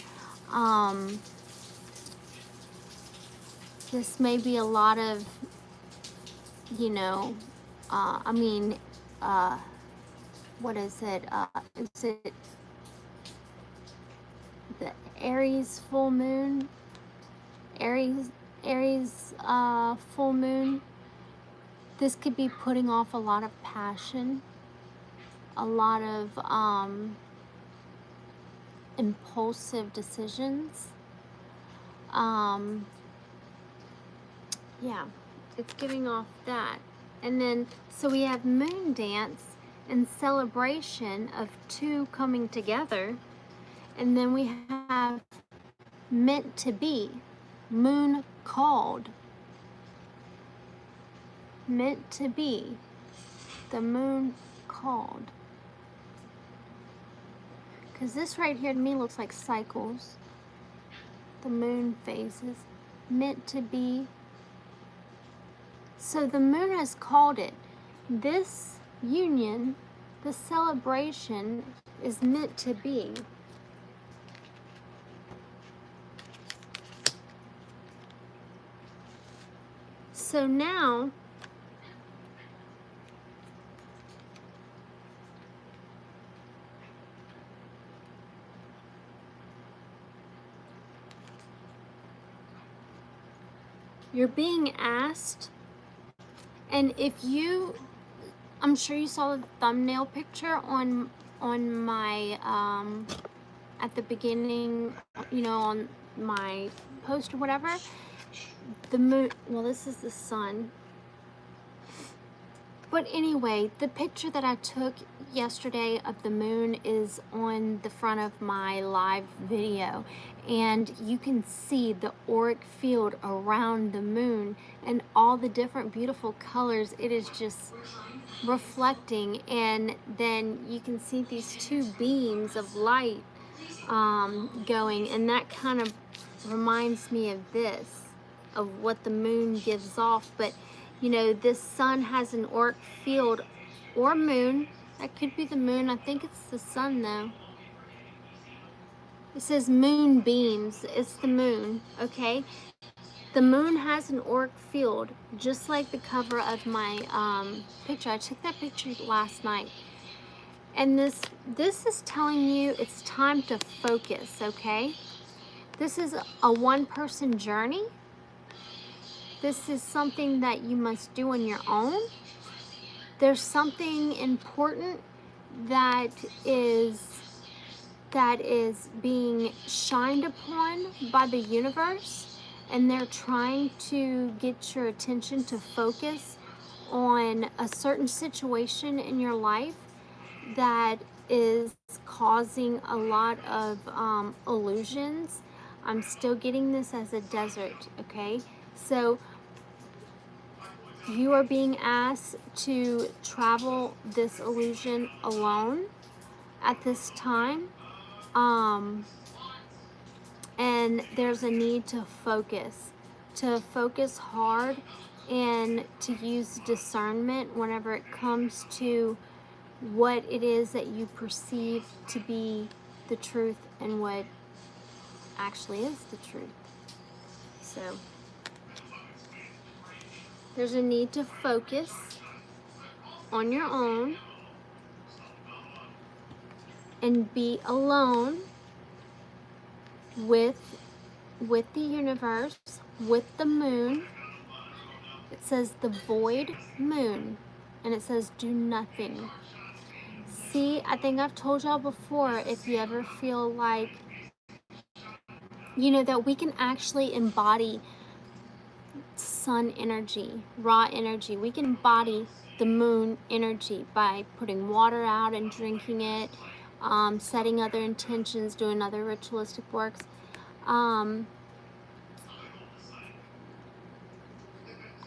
This may be a lot of, you know, I mean, what is it? Is it the Aries full moon? Aries full moon. This could be putting off a lot of passion, a lot of impulsive decisions. Yeah, it's giving off that. And then, so we have moon dance and celebration of two coming together. And then we have meant to be, moon called. Meant to be, the moon called. Because this right here to me looks like cycles. The moon phases. Meant to be. So the moon has called it. This union, the celebration, is meant to be. So now, you're being asked, and if you, I'm sure you saw the thumbnail picture on my at the beginning, you know, on my post or whatever. The moon, well, this is the sun. But anyway, the picture that I took yesterday of the moon is on the front of my live video. And you can see the auric field around the moon and all the different beautiful colors. It is just reflecting. And then you can see these two beams of light going. And that kind of reminds me of this, of what the moon gives off. But you know, this sun has an auric field, or moon. That could be the moon. I think it's the sun though. It says moon beams. It's the moon, okay? The moon has an auric field, just like the cover of my picture. I took that picture last night. And this is telling you it's time to focus, okay? This is a one-person journey. This is something that you must do on your own. There's something important that is being shined upon by the universe, and they're trying to get your attention to focus on a certain situation in your life that is causing a lot of illusions. I'm still getting this as a desert, okay? So you are being asked to travel this illusion alone at this time. And there's a need to focus hard, and to use discernment whenever it comes to what it is that you perceive to be the truth and what actually is the truth. So there's a need to focus on your own and be alone with the universe, with the moon. It says the void moon, and it says do nothing. See, I think I've told y'all before, if you ever feel like, that we can actually embody sun energy, raw energy. We can embody the moon energy by putting water out and drinking it, setting other intentions, doing other ritualistic works.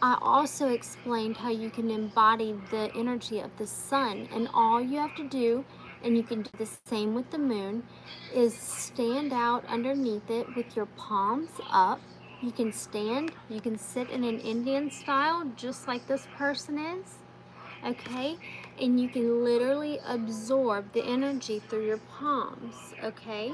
I also explained how you can embody the energy of the sun, and all you have to do, and you can do the same with the moon, is stand out underneath it with your palms up. You can stand, you can sit in an Indian style, just like this person is, okay? And you can literally absorb the energy through your palms, okay,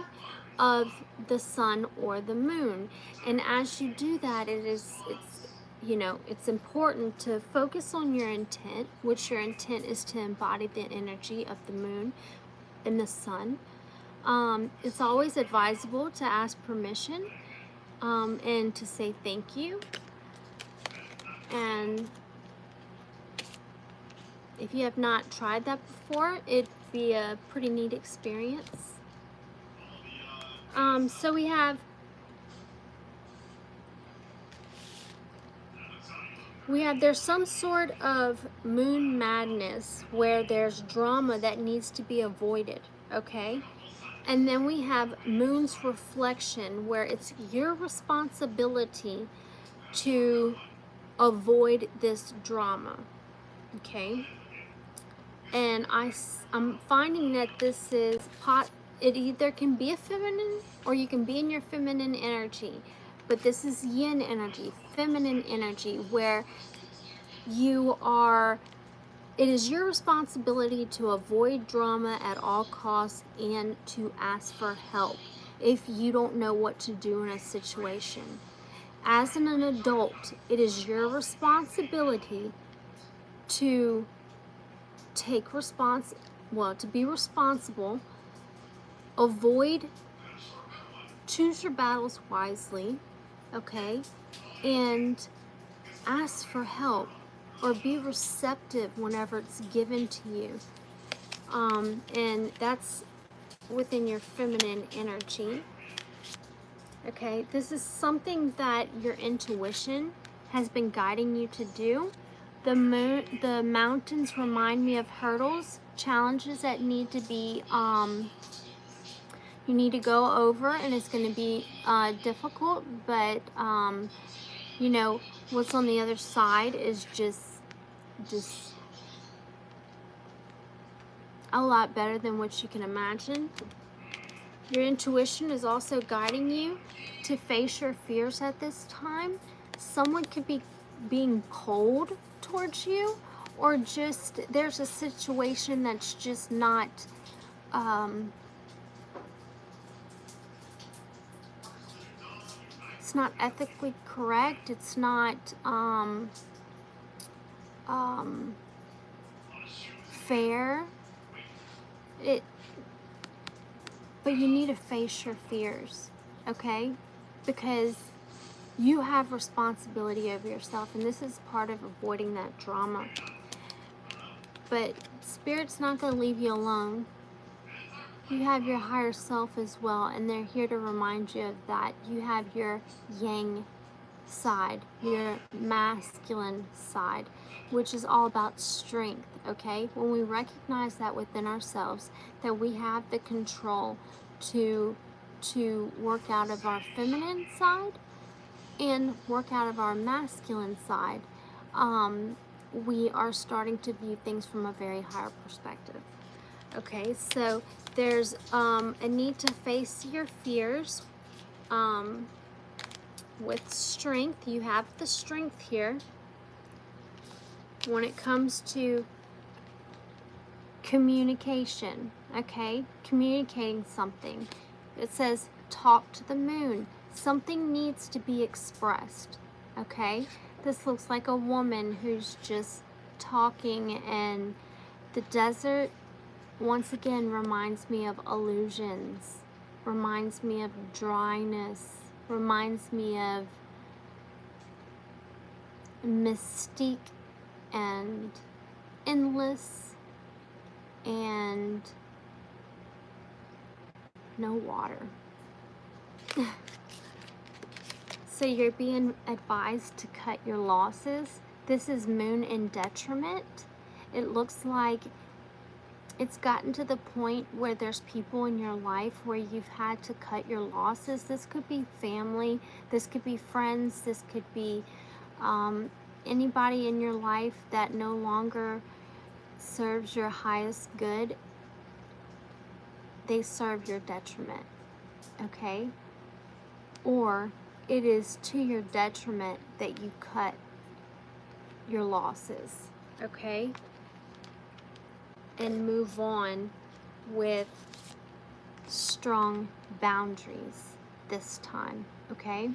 of the sun or the moon. And as you do that, it's important to focus on your intent, which your intent is to embody the energy of the moon and the sun. It's always advisable to ask permission and to say thank you. And if you have not tried that before, it'd be a pretty neat experience. So there's some sort of moon madness where there's drama that needs to be avoided, okay? And then we have moon's reflection, where it's your responsibility to avoid this drama, okay? And I'm finding that this is it either can be a feminine or you can be in your feminine energy. But this is yin energy, feminine energy, where it is your responsibility to avoid drama at all costs and to ask for help if you don't know what to do in a situation. As an adult, it is your responsibility to to be responsible, choose your battles wisely, okay, and ask for help or be receptive whenever it's given to you. And that's within your feminine energy. Okay, this is something that your intuition has been guiding you to do. The mountains remind me of hurdles, challenges that need to be you need to go over, and it's going to be difficult, but what's on the other side is just a lot better than what you can imagine. Your intuition is also guiding you to face your fears at this time. Someone could be being cold towards you, or just there's a situation that's just not it's not ethically correct. It's not fair. But you need to face your fears, okay? Because you have responsibility over yourself, and this is part of avoiding that drama. But Spirit's not going to leave you alone. You have your higher self as well, and they're here to remind you of that. You have your yang side, your masculine side, which is all about strength, okay? When we recognize that within ourselves, that we have the control to work out of our feminine side and work out of our masculine side, we are starting to view things from a very higher perspective. Okay, so there's a need to face your fears with strength. You have the strength here. When it comes to communication, okay, communicating something, it says talk to the moon. Something needs to be expressed, okay? This looks like a woman who's just talking and The desert, once again, reminds me of illusions, reminds me of dryness, reminds me of mystique and endless and no water. So you're being advised to cut your losses. This is moon in detriment. It looks like it's gotten to the point where there's people in your life where you've had to cut your losses. This could be family, this could be friends, this could be anybody in your life that no longer serves your highest good. They serve your detriment, okay? Or it is to your detriment that you cut your losses, okay? And move on with strong boundaries this time, okay?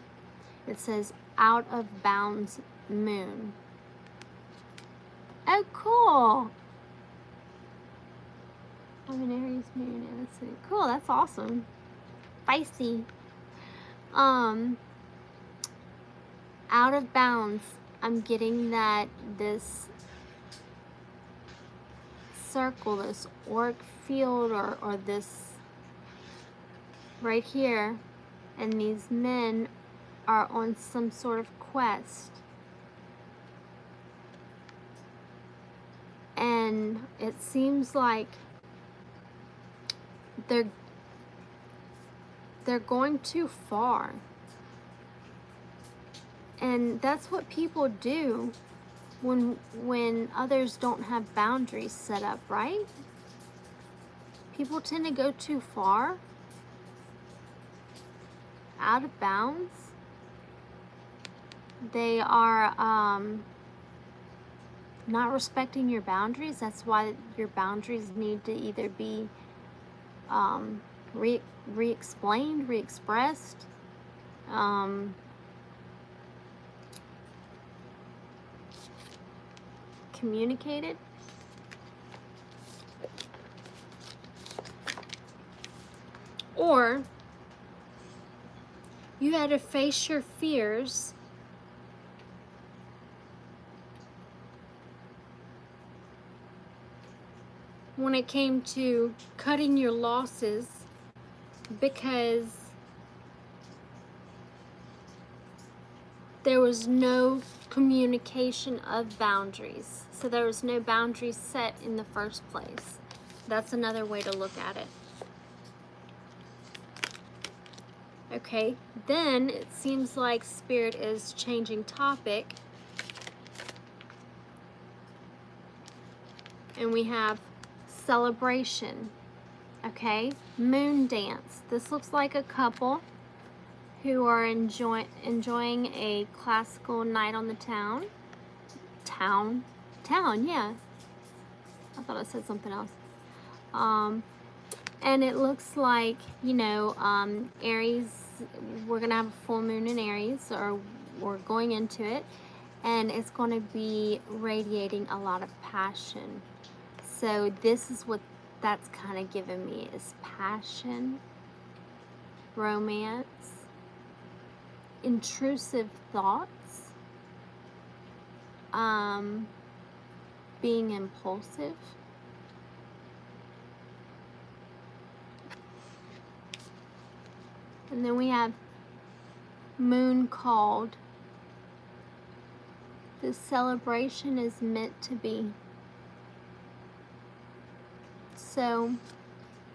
It says out of bounds moon. Oh, cool. I'm an Aries moon. Yeah, cool, that's awesome. Spicy. Out of bounds, I'm getting that this circle, this auric field, or this right here, and these men are on some sort of quest. And it seems like they're going too far. And that's what people do when others don't have boundaries set up, right? People tend to go too far, out of bounds. They are not respecting your boundaries. That's why your boundaries need to either be re-explained, re-expressed, communicated. Or you had to face your fears when it came to cutting your losses because there was no communication of boundaries. So there was no boundaries set in the first place. That's another way to look at it. Okay, then it seems like Spirit is changing topic. And we have celebration. Okay, moon dance. This looks like a couple who are enjoying a classical night on the town, yeah. I thought I said something else. And it looks like, you know, Aries, we're going to have a full moon in Aries, or we're going into it, and it's going to be radiating a lot of passion. So this is what that's kind of given me, is passion, romance, intrusive thoughts, being impulsive. And then we have moon called. This celebration is meant to be. So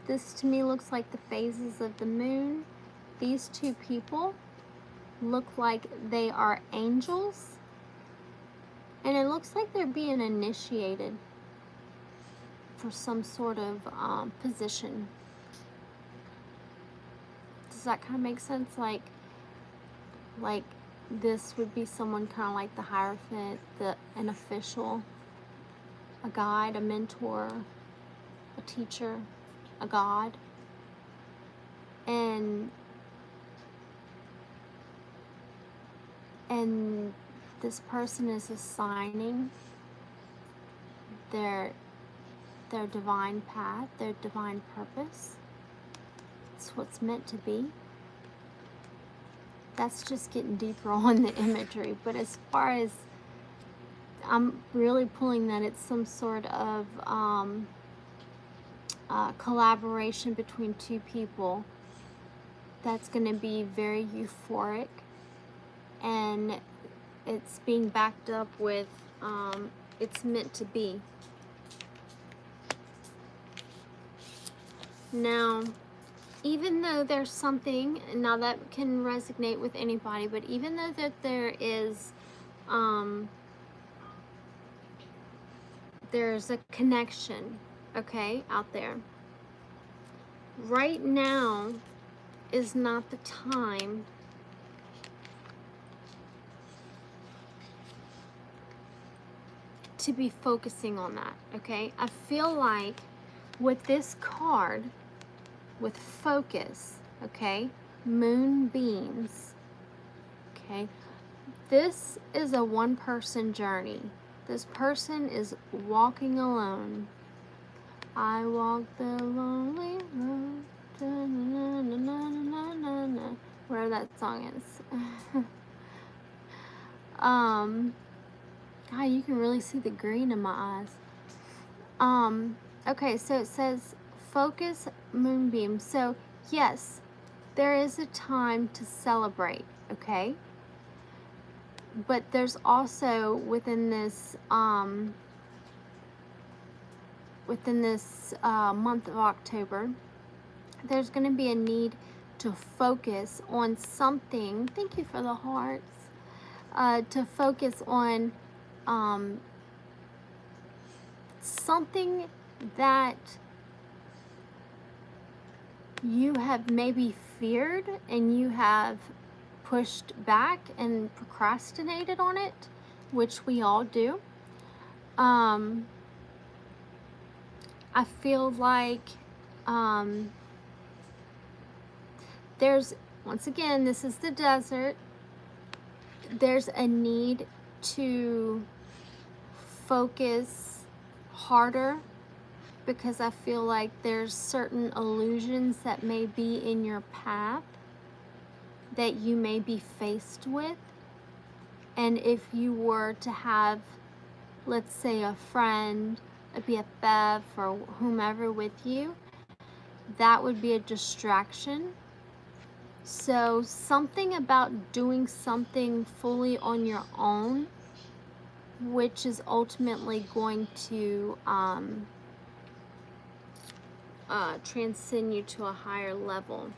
this to me looks like the phases of the moon. These two people look like they are angels. And it looks like they're being initiated for some sort of position. Does that kind of make sense? Like this would be someone kind of like the Hierophant, an official, a guide, a mentor, a teacher, a god. And this person is assigning their their divine path, their divine purpose. It's what's meant to be. That's just getting deeper on the imagery. But as far as I'm really pulling that it's some sort of collaboration between two people that's going to be very euphoric, and it's being backed up with it's meant to be. Now, even though there's something, now that can resonate with anybody, but even though that there is there's a connection, okay, out there, right now is not the time to be focusing on that, okay? I feel like with this card, with focus, okay, moonbeams, okay, this is a one-person journey. This person is walking alone. I walk the lonely road, whatever that song is. God, you can really see the green in my eyes. Okay, so it says focus moonbeam. So yes, there is a time to celebrate, okay? But there's also within this month of October, there's going to be a need to focus on something. Thank you for the hearts. To focus on something that you have maybe feared and you have pushed back and procrastinated on it, which we all do. I feel like there's, once again, this is the desert. There's a need to focus harder, because I feel like there's certain illusions that may be in your path that you may be faced with. And if you were to have, let's say, a friend, a BFF, or whomever with you, that would be a distraction. So something about doing something fully on your own, which is ultimately going to transcend you to a higher level.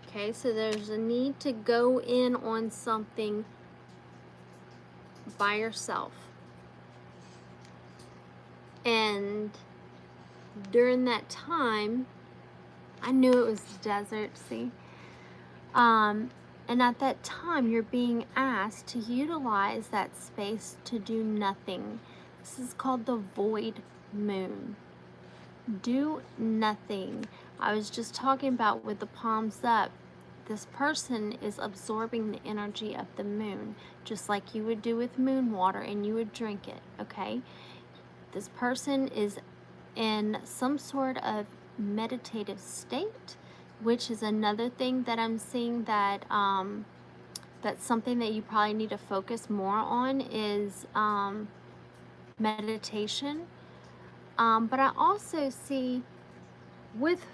Okay, so there's a need to go in on something by yourself. And during that time, I knew it was the desert, see? And at that time, you're being asked to utilize that space to do nothing. This is called the void moon. Do nothing. I was just talking about with the palms up. This person is absorbing the energy of the moon, just like you would do with moon water, and you would drink it, okay? This person is in some sort of meditative state, which is another thing that I'm seeing that that's something that you probably need to focus more on is meditation. But I also see with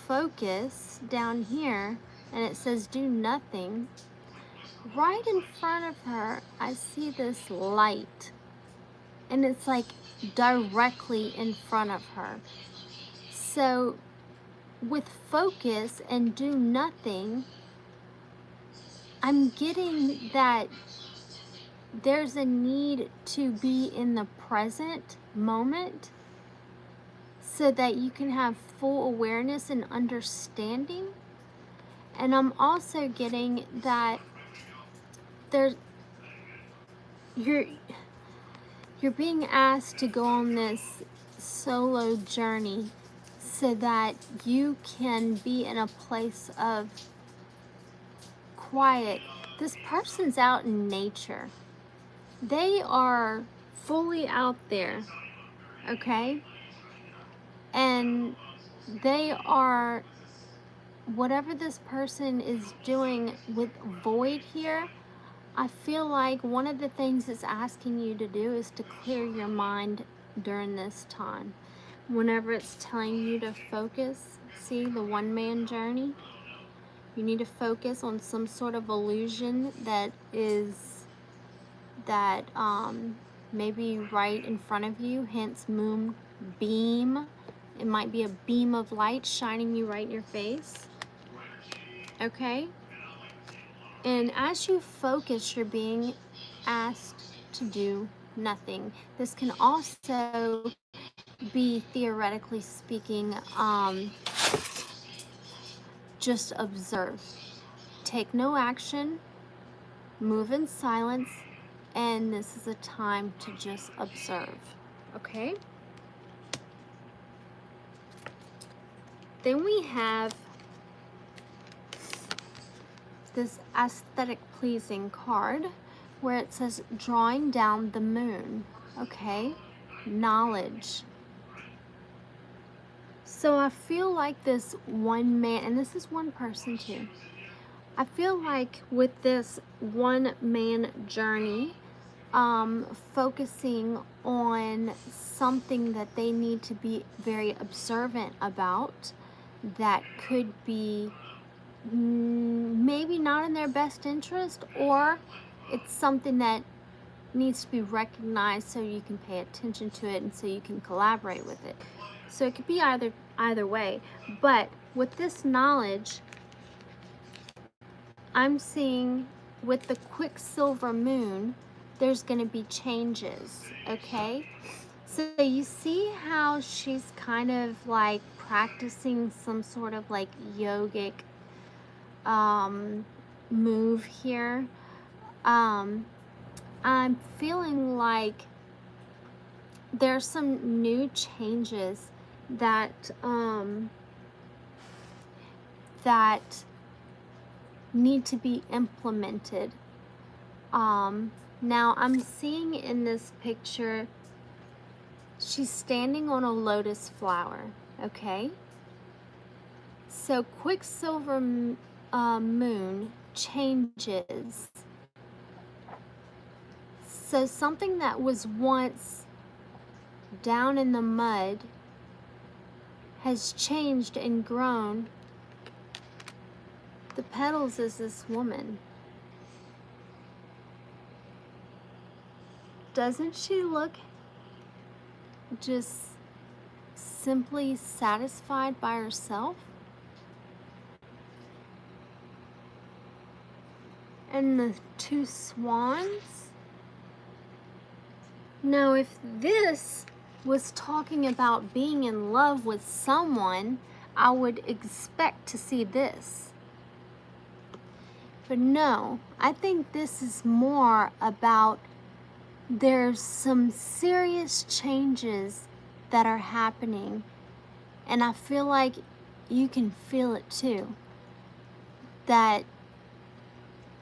focus down here, and it says do nothing, right in front of her I see this light, and it's like directly in front of her. So with focus and do nothing, I'm getting that there's a need to be in the present moment so that you can have full awareness and understanding. And I'm also getting that you're being asked to go on this solo journey so that you can be in a place of quiet. This person's out in nature. They are fully out there, okay? And they are, whatever this person is doing with void here, I feel like one of the things it's asking you to do is to clear your mind during this time. Whenever it's telling you to focus, see the one-man journey, you need to focus on some sort of illusion that is, that maybe right in front of you, hence moonbeam. It might be a beam of light shining you right in your face. Okay? And as you focus, you're being asked to do nothing. This can also be, theoretically speaking, just observe. Take no action, move in silence, and this is a time to just observe. Okay? Then we have this aesthetic pleasing card where it says drawing down the moon. Okay? Knowledge. So I feel like this one man, and this is one person too, I feel like with this one man journey, focusing on something that they need to be very observant about, that could be maybe not in their best interest, or it's something that needs to be recognized so you can pay attention to it and so you can collaborate with it. So it could be either way. But with this knowledge, I'm seeing with the Quicksilver moon, there's going to be changes, okay? So you see how she's kind of like practicing some sort of like yogic move here. I'm feeling like there's some new changes that that need to be implemented. Now I'm seeing in this picture, she's standing on a lotus flower, okay? So Quicksilver moon changes. So something that was once down in the mud has changed and grown. The petals is this woman. Doesn't she look just simply satisfied by herself? And the two swans. Now, if this was talking about being in love with someone, I would expect to see this. But no, I think this is more about there's some serious changes that are happening, and I feel like you can feel it too, that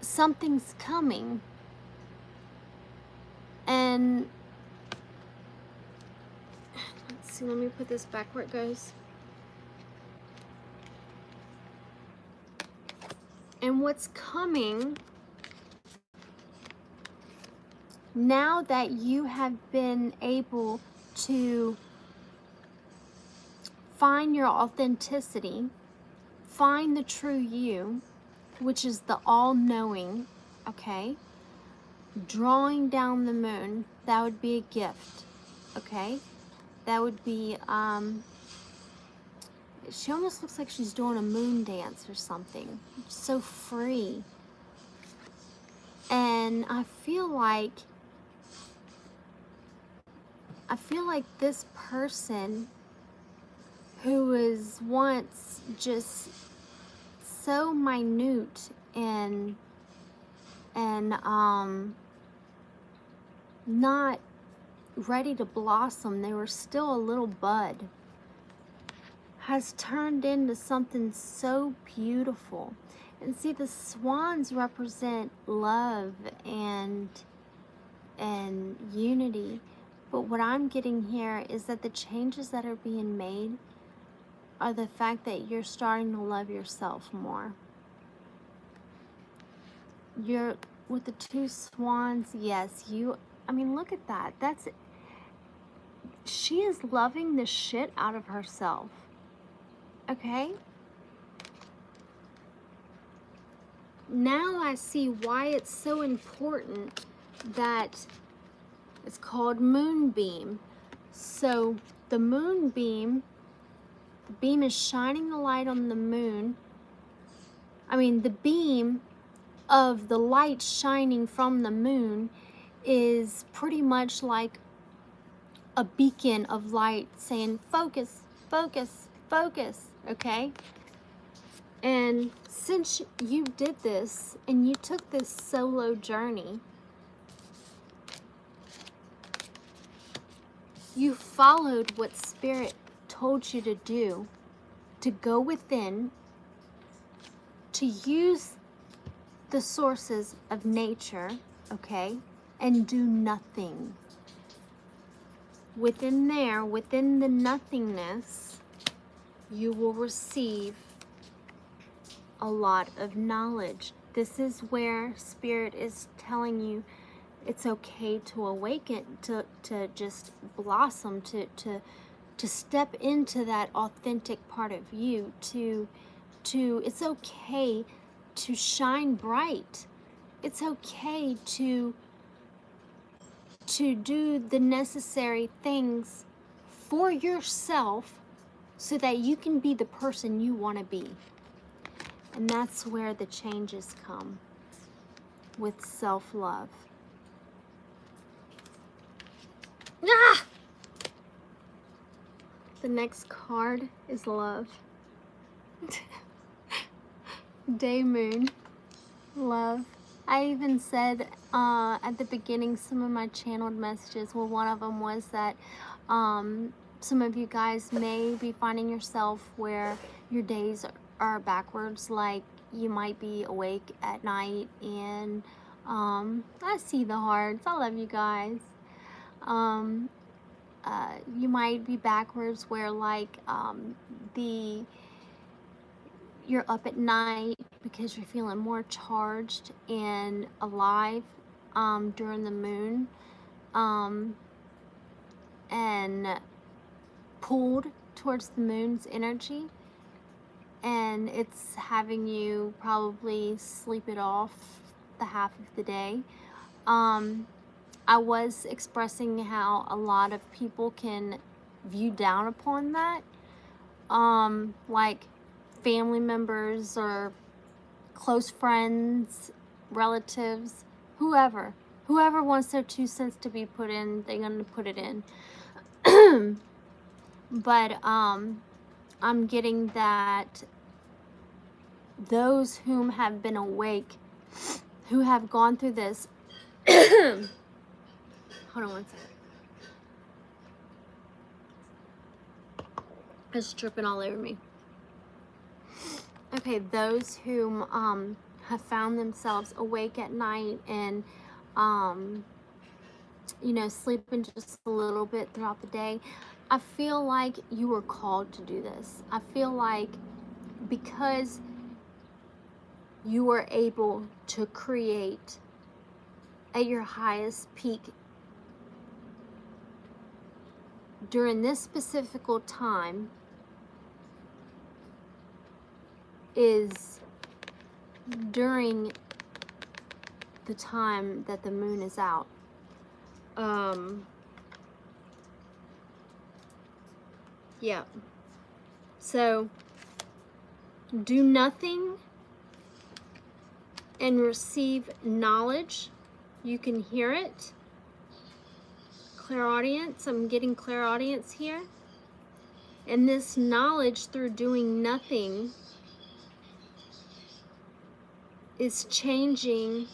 something's coming. And let's see, let me put this back where it goes. And what's coming, now that you have been able to find your authenticity, find the true you, which is the all-knowing, okay? Drawing down the moon, that would be a gift, okay? That would be, she almost looks like she's doing a moon dance or something. So free. And I feel like this person who was once just so minute and not ready to blossom, they were still a little bud, has turned into something so beautiful. And see, the swans represent love and unity, But what I'm getting here is that the changes that are being made are the fact that you're starting to love yourself more. You're with the two swans, yes, I mean, look at that. She is loving the shit out of herself. Okay? Now I see why it's so important that it's called moonbeam. So the moonbeam, the beam is shining the light on the moon. I mean, the beam of the light shining from the moon is pretty much like a beacon of light saying, focus, focus, focus, okay? And since you did this and you took this solo journey, you followed what Spirit told you to do, to go within, to use the sources of nature, okay, and do nothing. Within there, within the nothingness, you will receive a lot of knowledge. This is where Spirit is telling you it's okay to awaken, to just blossom, to step into that authentic part of you, it's okay to shine bright. It's okay to do the necessary things for yourself so that you can be the person you want to be. And that's where the changes come, with self-love. Ah! The next card is love. Day moon, love. I even said at the beginning some of my channeled messages, well, one of them was that some of you guys may be finding yourself where your days are backwards, like you might be awake at night and I see the hearts. I love you guys. You might be backwards where like you're up at night because you're feeling more charged and alive during the moon, and pulled towards the moon's energy, and it's having you probably sleep it off the half of the day. I was expressing how a lot of people can view down upon that, like family members or close friends, relatives, whoever wants their 2 cents to be put in, they're gonna put it in. But I'm getting that those whom have been awake, who have gone through this, hold on one second. It's dripping all over me. Okay, those whom have found themselves awake at night and you know, sleeping just a little bit throughout the day, I feel like you were called to do this. I feel like because you were able to create at your highest peak during this specific time is during the time that the moon is out. Yeah. So do nothing and receive knowledge. You can hear it. Clairaudience. I'm getting clairaudience here. And this knowledge through doing nothing is changing